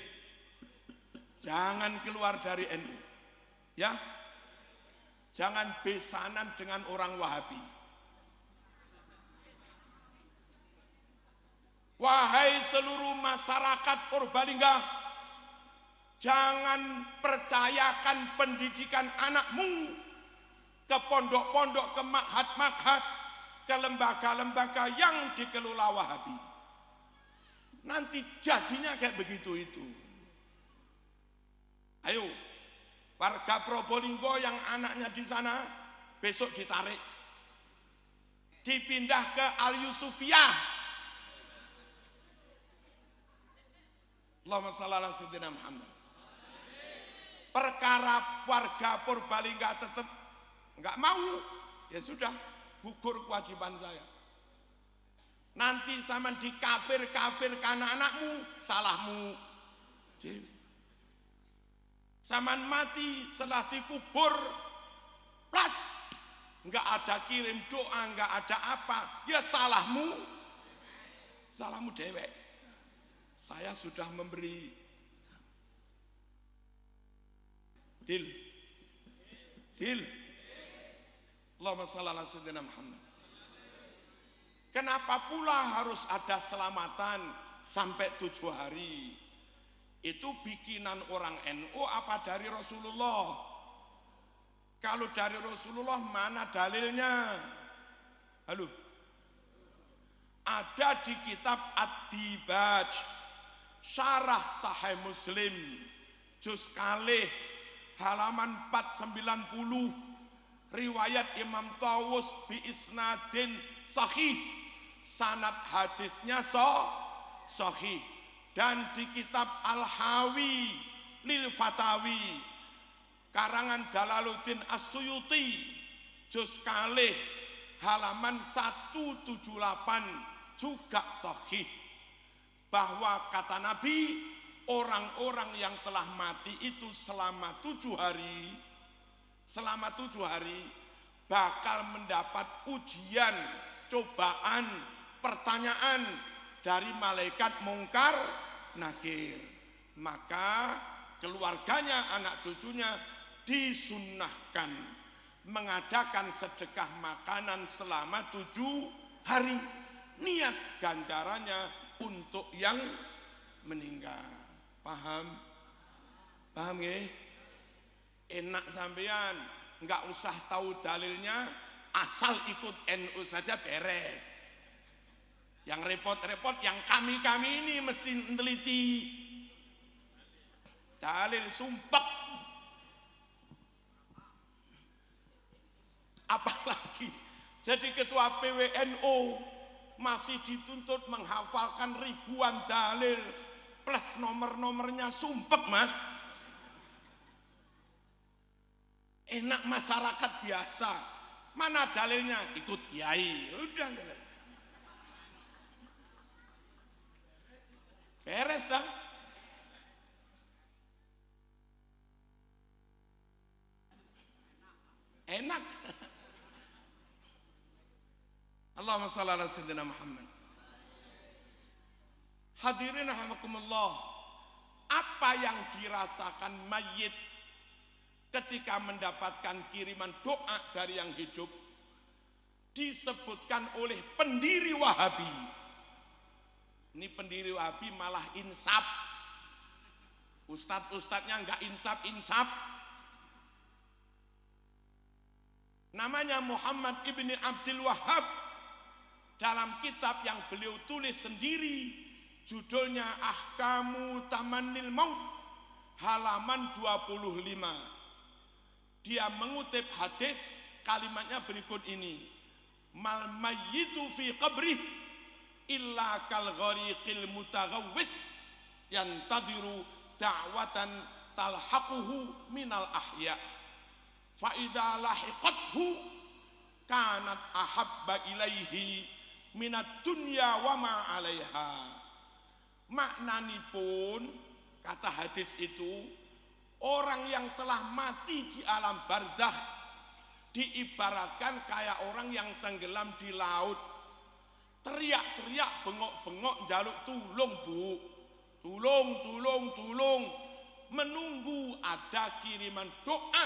jangan keluar dari NU. Ya, jangan besanan dengan orang Wahabi. Wahai seluruh masyarakat Purbalingga, jangan percayakan pendidikan anakmu ke pondok-pondok, ke ma'had-ma'had, ke lembaga-lembaga yang dikelola Wahabi. Nanti jadinya kayak begitu itu. Ayo, warga Probolinggo yang anaknya di sana besok ditarik, dipindah ke Al Yusufiyah. Allahumma shalli ala sayyidina Muhammad. Perkara warga Purbalingga tetap nggak mau, ya sudah, gugur kewajiban saya. Nanti sama di kafir anak-anakmu, salahmu. Saman mati setelah dikubur, plus nggak ada kirim doa, nggak ada apa, ya salahmu dewek. Saya sudah memberi deal. Allahumma shalli ala sayyidina Muhammad. Kenapa pula harus ada selamatan sampai 7 hari? Itu bikinan orang NU apa dari Rasulullah? Kalau dari Rasulullah mana dalilnya? Halo? Ada di kitab Ad-Dibaj, Syarah Sahih Muslim, juz kalih halaman 490, riwayat Imam Tawus bi isnadin sahih, sanad hadisnya sahih. Dan di kitab Al-Hawi lil Fatawi, karangan Jalaluddin As-Suyuti, juz kalih halaman 178 juga sahih, bahwa kata Nabi, orang-orang yang telah mati itu selama 7 hari bakal mendapat ujian, cobaan, pertanyaan dari malaikat mungkar nakir. Maka keluarganya, anak cucunya disunnahkan mengadakan sedekah makanan selama 7 hari. Niat ganjarannya untuk yang meninggal. Paham ya? Enak sampean, nggak usah tahu dalilnya, asal ikut NU saja beres. Yang repot-repot, yang kami ini mesti meneliti dalil, sumpah. Apalagi jadi ketua PWNU masih dituntut menghafalkan ribuan dalil plus nomor-nomornya, sumpah mas. Enak masyarakat biasa, mana dalilnya? Ikut kiai, udah jelas. Beres dah. Enak. Allahumma shalli ala sayyidina Muhammad. Hadirin rahimakumullah, apa yang dirasakan mayit ketika mendapatkan kiriman doa dari yang hidup disebutkan oleh pendiri Wahabi. Ini pendiri Wahabi malah insaf. Ustadz-ustadznya enggak insaf-insaf. Namanya Muhammad ibni Abdul Wahhab. Dalam kitab yang beliau tulis sendiri, judulnya Ahkamu Tamannil Maut, halaman 25. Dia mengutip hadis, kalimatnya berikut ini. Mal mayyitu fi qabrih illa kal ghariqil mutaghawwith yantadhiru da'watan talhaquhu minal ahya fa idza lahiqathu kanat ahabba ilaihi minat dunya wa ma 'alaiha. Maknanipun kata hadis itu, orang yang telah mati di alam barzakh diibaratkan kayak orang yang tenggelam di laut, teriak-teriak, bengok-bengok, jaluk tulung, Bu, tulung, menunggu ada kiriman doa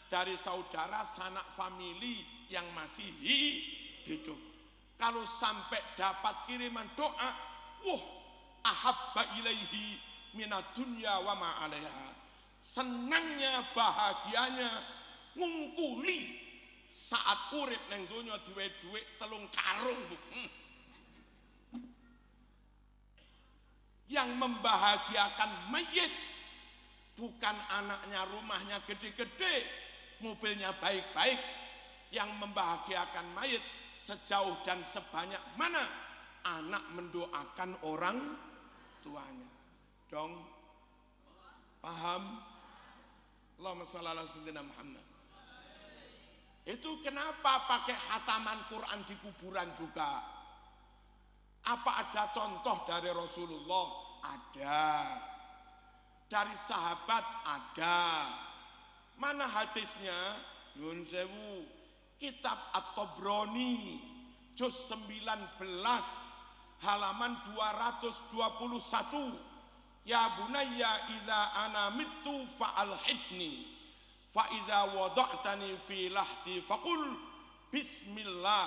dari saudara sanak famili yang masih hidup. Kalau sampai dapat kiriman doa, ahabba ilaihi minad dunya wa ma 'alaiha. Senangnya, bahagianya, ngungkuli saat urip neng donya duwe dhuwit 3 karung, Bu. Yang membahagiakan mayit bukan anaknya rumahnya gede-gede, mobilnya baik-baik. Yang membahagiakan mayit sejauh dan sebanyak mana anak mendoakan orang tuanya. Dong, paham? Allahumma shalli ala sayyidina Muhammad. Itu kenapa pakai khataman Quran di kuburan juga? Apa ada contoh dari Rasulullah? Ada. Dari sahabat? Ada. Mana hadisnya? Yun sewu, kitab At-Tabrani juz 19 halaman 221. Ya bunayya idza ana mittu fa'alhidni fa idza wada'tani fi lahdi faqul bismillah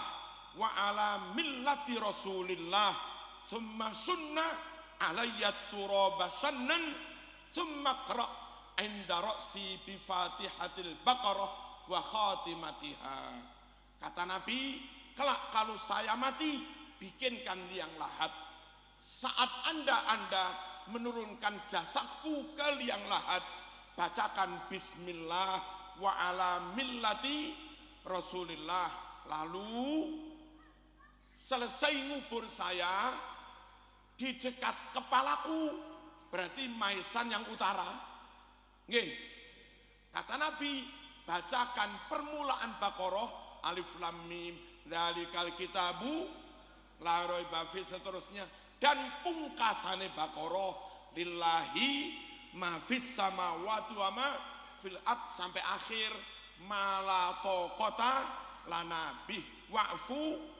wa ala millati rasulillah summa sunna alayya turaba sannan summa qra' inda ra'si bi fatihatil baqarah wa khatimatiha. Kata Nabi, kelak kalau saya mati, bikinkan liang lahat. Saat anda menurunkan jasadku ke liang lahat, bacakan bismillah wa ala millati rasulillah. Lalu selesai ngubur saya, di dekat kepalaku, berarti maisan yang utara, nggih, kata Nabi, bacakan permulaan Baqarah, alif lam mim dzalikal kitabu la raiba fi, seterusnya, dan pungkasane Baqarah lillahi ma fis samawati wa ma fil ard sampai akhir mala taqata lana bih wa'fu.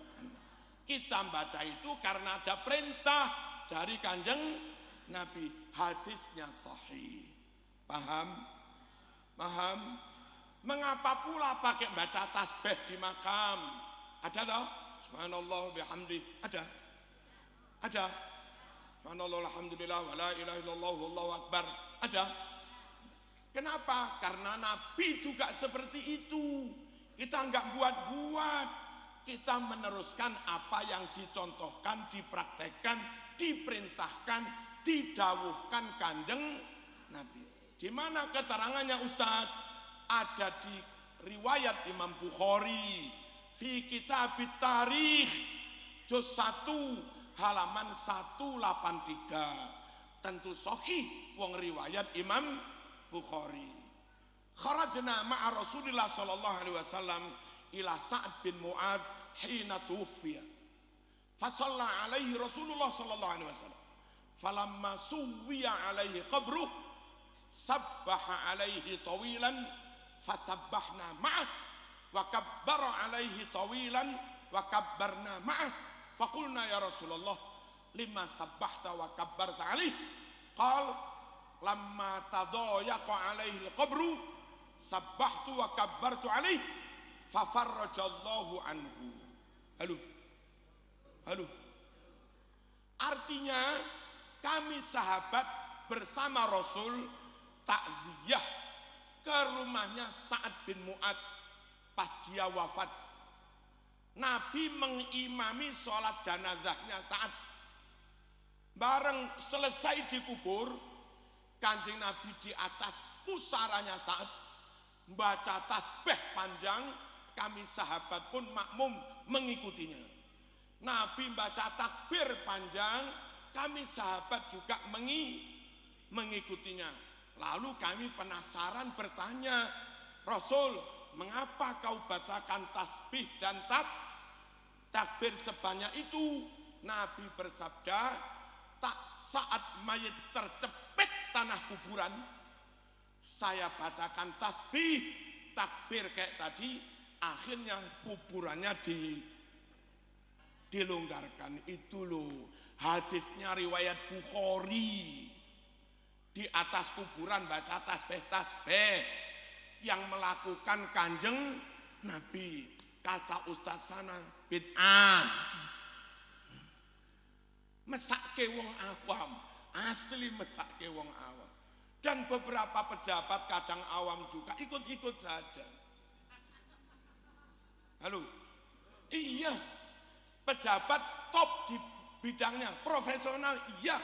Kita baca itu karena ada perintah dari Kanjeng Nabi, hadisnya sahih. Paham? Mengapa pula pakai baca tasbih di makam? Ada toh? Subhanallah bihamdi. Ada. Subhanallah alhamdulillah wa la ilaha illallah wallahu akbar. Ada. Kenapa? Karena Nabi juga seperti itu. Kita enggak buat-buat. Kita meneruskan apa yang dicontohkan, dipraktekkan, diperintahkan, didawuhkan Kanjeng Nabi. Di mana keterangannya Ustaz? Ada di riwayat Imam Bukhari fi kitab tarikh juz 1 halaman 183. Tentu sahih wong riwayat Imam Bukhari. Kharajna ma'a Rasulillah sallallahu alaihi wasallam ila Sa'd bin Mu'ad hina tuwfiya. Fa shalla alaihi Rasulullah sallallahu alaihi wasallam. Falamma suwiya alaihi qabruh sabbaha alaihi tawilan fasabbahna ma'ah wa kabbara alaihi tawilan wa kabbarna ma'ah. Faqulna ya Rasulullah lima sabbahta wa kabbarta alaih. Qal lamma tadayaqa alaihi al-qabru sabbahtu wa kabbartu alaih fafarrajallahu anhu. Halo. Artinya kami sahabat bersama Rasul takziah ke rumahnya Sa'ad bin Mu'ad pas dia wafat. Nabi mengimami sholat jenazahnya Sa'ad. Bareng selesai dikubur, Kanjeng Nabi di atas pusaranya Sa'ad baca tasbih panjang, kami sahabat pun makmum mengikutinya. Nabi baca takbir panjang, kami sahabat juga mengikutinya. Lalu kami penasaran bertanya, Rasul, mengapa kau bacakan tasbih dan takbir sebanyak itu? Nabi bersabda, tak saat mayit tercepit tanah kuburan, saya bacakan tasbih, takbir kayak tadi, akhirnya kuburannya dilonggarkan. Itu loh hadisnya riwayat Bukhari. Di atas kuburan baca tasbih yang melakukan Kanjeng Nabi. Kata Ustadz sana bid'ah, mesake wong awam, asli mesake wong awam. Dan beberapa pejabat kadang awam juga ikut-ikut saja. Halo, iya, pejabat top di bidangnya, profesional, iya.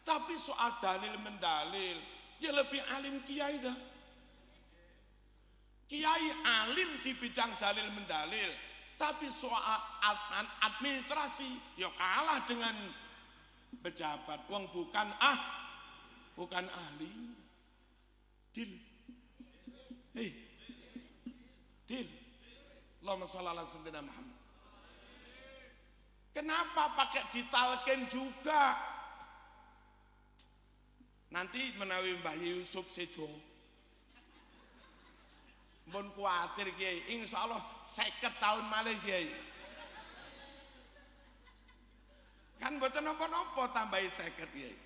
Tapi soal dalil mendalil, ya lebih alim kiai dah. Kiai alim di bidang dalil mendalil, tapi soal administrasi, ya kalah dengan pejabat. Wong bukan ahli. Dil. Dil. Allahumma shalli ala sayyidina Muhammad. Kenapa pakai ditalkin juga? Nanti menawi Mbah Yusuf sedo. Mbon kuatir Kiai, insyaallah 50 tahun malih Kiai. Kan mboten napa-napa tambahi 50 Kiai.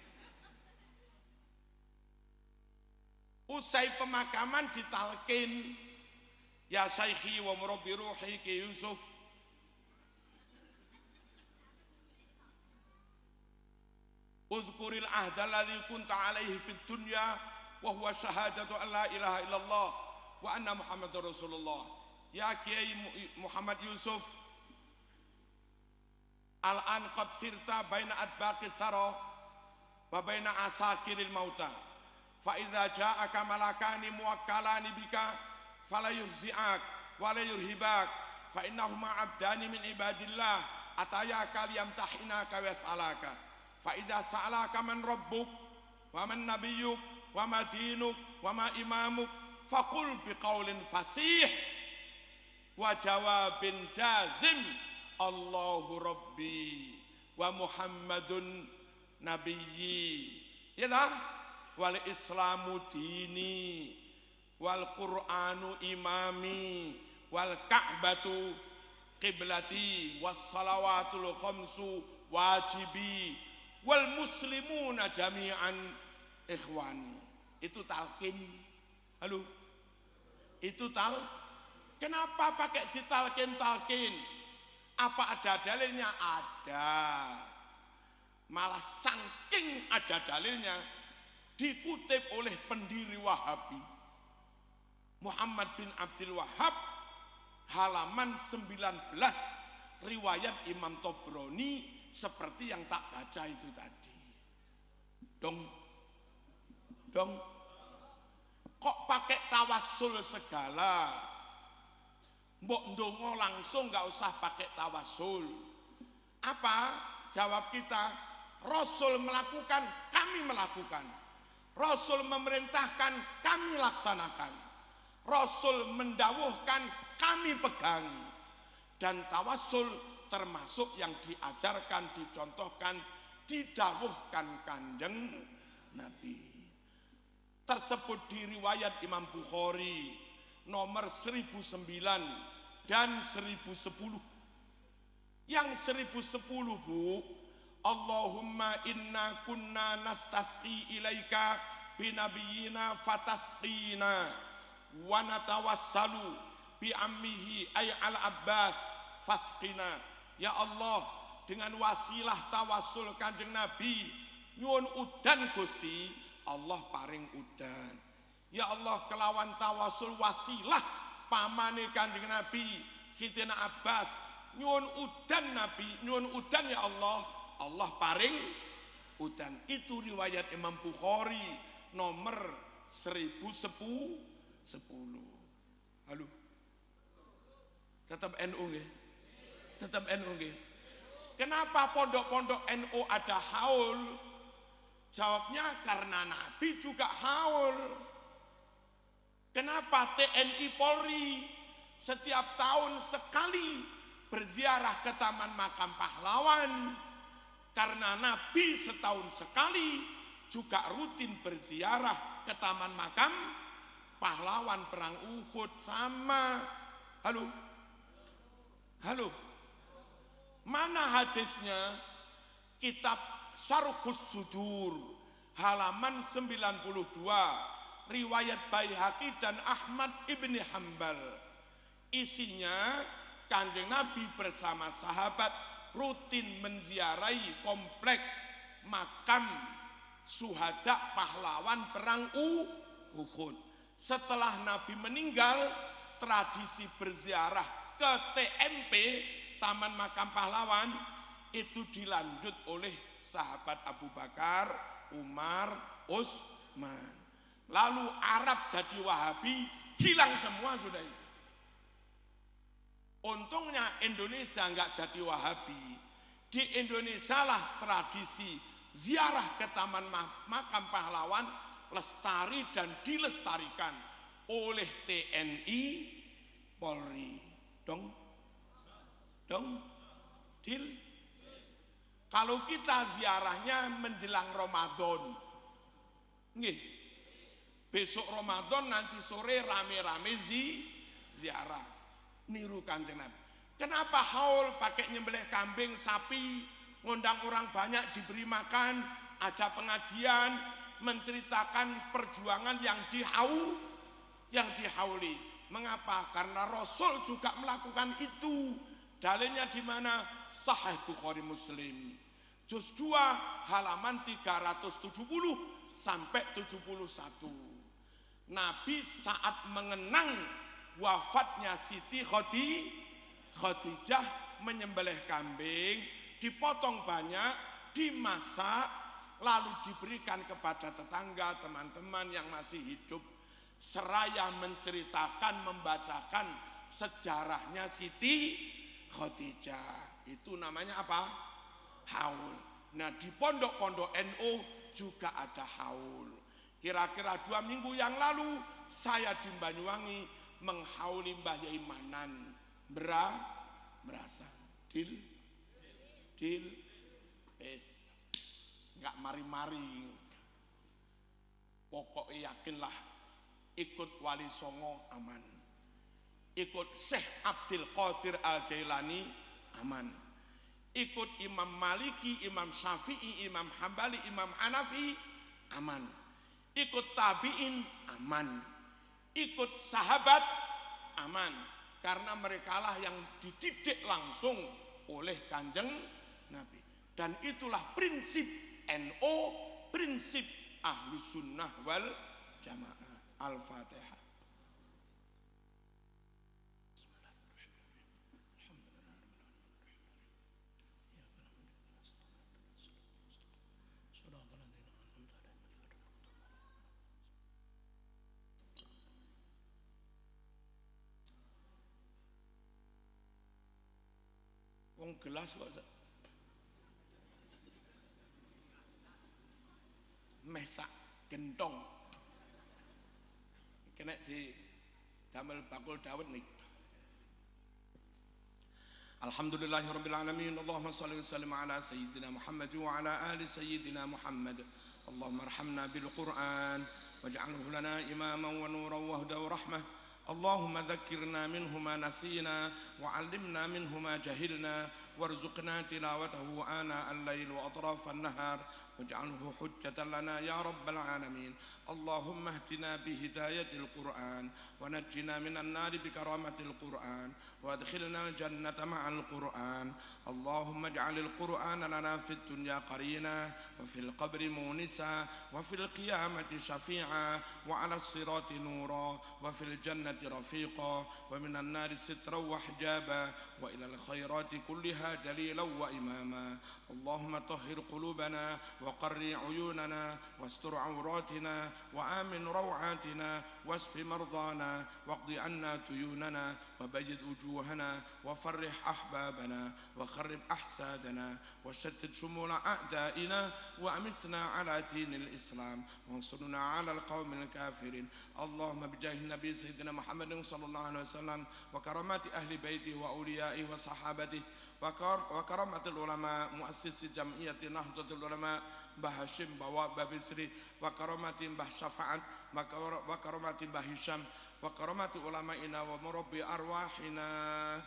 Usai pemakaman ditalkin, ya Syaikhi wa murabbi ruhi Kiai Yusuf, Udhkuril ahda alladhi kunta alaihi fid dunya wa huwa syahadatu an la ilaha illallah wa anna Muhammadar Rasulullah. Ya Kiai Muhammad Yusuf, al-an qad sirta baina adbaqis thara wa baina asakiril mauta. Fa idza ja'aka malakani muwakkalani bika fala yuhzi'ak wa la yurhibak fa innahuma 'abdani min ibadillah atayaka liyamtahinaka wa yas'alaka. Fa idza sa'alaka man rabbuk wa man nabiyyuk wa ma dinuk wa ma imamuk faqul biqaulin fasih wa jawabin jazim Allahu rabbi wa Muhammadun nabiyyi. Ya dah, wal islamu dini wal qur'anu imami wal ka'batu qiblati was salawatul khamsu wajibi wal muslimuna jami'an ikhwani. Itu talqin. Halo, itu kenapa pakai ditalkin? Apa ada dalilnya? Ada. Malah saking ada dalilnya, dikutip oleh pendiri Wahabi Muhammad bin Abdul Wahab, halaman 19, riwayat Imam Tobroni, seperti yang tak baca itu tadi. Dong. Kok pakai tawassul segala? Mbok ndonga langsung, nggak usah pakai tawassul. Apa jawab kita? Rasul melakukan, kami melakukan. Rasul memerintahkan, kami laksanakan. Rasul mendawuhkan, kami pegangi. Dan tawassul termasuk yang diajarkan, dicontohkan, didawuhkan Kanjeng Nabi. Tersebut di riwayat Imam Bukhari nomor 1009 dan 1010. Yang 1010 Bu, Allahumma inna kunna nastasqi ilaika binabiyina fatasqina wa natawassalu bi ammihi ay al Abbas fasqina. Ya Allah, dengan wasilah tawasul Kanjeng Nabi nyuwun udan Gusti, Allah paring udan. Ya Allah, kelawan tawasul wasilah pamane Kanjeng Nabi Sidina Abbas nyuwun udan Nabi, nyuwun udan ya Allah, Allah paring udan. Itu riwayat Imam Bukhari nomor 1010. Halo. Tetap NU nggih? Tetap NU nggih? Kenapa pondok-pondok NU ada haul? Jawabnya karena Nabi juga haul. Kenapa TNI Polri setiap tahun sekali berziarah ke Taman Makam Pahlawan? Karena Nabi setahun sekali juga rutin berziarah ke Taman Makam Pahlawan perang Uhud sama. Halo? Halo? Mana hadisnya? Kitab Syarhus Sudur halaman 92, riwayat Baihaqi dan Ahmad ibni Hambal. Isinya Kanjeng Nabi bersama sahabat rutin menziarahi komplek makam syuhada pahlawan perang Uhud. Setelah Nabi meninggal, tradisi berziarah ke TMP Taman Makam Pahlawan itu dilanjut oleh sahabat Abu Bakar, Umar, Utsman. Lalu Arab jadi Wahabi, hilang semua sudah itu. Untungnya Indonesia enggak jadi Wahabi. Di Indonesia lah tradisi ziarah ke Taman Makam Pahlawan lestari dan dilestarikan oleh TNI Polri. Dong? Kalau kita ziarahnya menjelang Ramadan, nggih, besok Ramadan nanti sore rame-rame ziarah, niru Kanjeng Nabi. Kenapa haul pakai nyembelih kambing, sapi, ngundang orang banyak diberi makan, ada pengajian, menceritakan perjuangan yang dihauli. Mengapa? Karena Rasul juga melakukan itu. Dalilnya di mana? Sahih Bukhari Muslim. Juz 2 halaman 370 sampai 71. Nabi saat mengenang wafatnya Siti Khadijah menyembelih kambing, dipotong banyak, dimasak, lalu diberikan kepada tetangga, teman-teman yang masih hidup, seraya menceritakan, membacakan sejarahnya Siti Khadijah. Itu namanya apa? Haul. Nah, di pondok-pondok NU juga ada haul. Kira-kira 2 minggu yang lalu saya di Banyuwangi menghauli Mbah Yai Manan. Berasa Dil es nggak mari-mari, pokoknya yakinlah ikut Wali Songo aman, ikut Syekh Abdul Qadir Al Jailani aman, ikut Imam Maliki, Imam Syafi'i, Imam Hambali, Imam Hanafi aman, ikut tabi'in aman, ikut sahabat aman, karena merekalah yang dididik langsung oleh Kanjeng Nabi. Dan itulah prinsip NU, prinsip Ahlu Sunnah wal Jamaah. Al-Fatihah. Wong gelas kok mesak gentong kena di damel bakul dawet nih. Alhamdulillahirabbil alamin. Allahumma shalli wa sallim ala sayyidina Muhammad wa ala ali sayyidina Muhammad. Allahumma arhamna bil Qur'an waj'alhu lana imaman wa nuran wa hudan wa rahmah. اللهم ذكرنا منه ما نسينا وعلمنا منه ما جهلنا وارزقنا تلاوته آناء الليل وأطراف النهار واجعله حجة لنا يا رب العالمين. اللهم اهدنا بهداية القرآن ونجنا من النار بكرامة القرآن وادخلنا الجنة مع القرآن. اللهم اجعل القرآن لنا في الدنيا قرينا وفي القبر مونسا وفي القيامة شفيعا وعلى الصراط نورا وفي الجنة رفيقا ومن النار سترا وحجابا وإلى الخيرات كلها دليلا وإماما. اللهم طهر قلوبنا وقر عيوننا واستر عوراتنا وآمن روعاتنا واشف مرضانا واقض عنا ديوننا وبيض وجوهنا وفرح أحبابنا وخرب أحسادنا وشتت شمول أعدائنا وأمتنا على دين الإسلام وانصرنا على القوم الكافرين. اللهم بجاه النبي سيدنا محمد صلى الله عليه وسلم وكرامات أهل بيته وأوليائه وصحابته وكرامة العلماء مؤسس جمعية نهضة العلماء Mbah Hashim Mbah Bisri wa karamati Mbah Syafa'at wa karamati Mbah Hisham wa karamati ulama'ina wa murabbi arwahina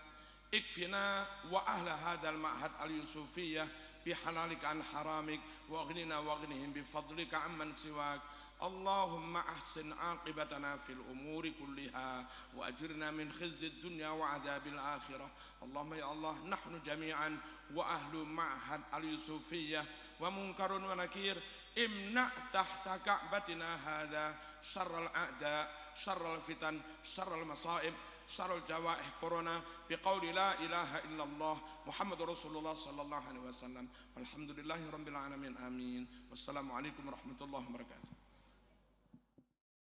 ikfina wa ahla hadal ma'had al-yusufiyah bihalalika an haramik wa aghnina wa aghnihim bifadlika amman siwak. اللهم أحسن عاقبتنا في الأمور كلها وأجرنا من خزي الدنيا وعذاب الآخرة. اللهم يا الله نحن جميعا وأهل معهد اليوسفية ومنكر ونكير امنع تحت كعبتنا هذا شر الأعداء شر الفتن شر المصائب شر الجوائح كورونا بقول لا إله إلا الله محمد رسول الله صلى الله عليه وسلم والحمد لله رب العالمين آمين. والسلام عليكم ورحمة الله وبركاته.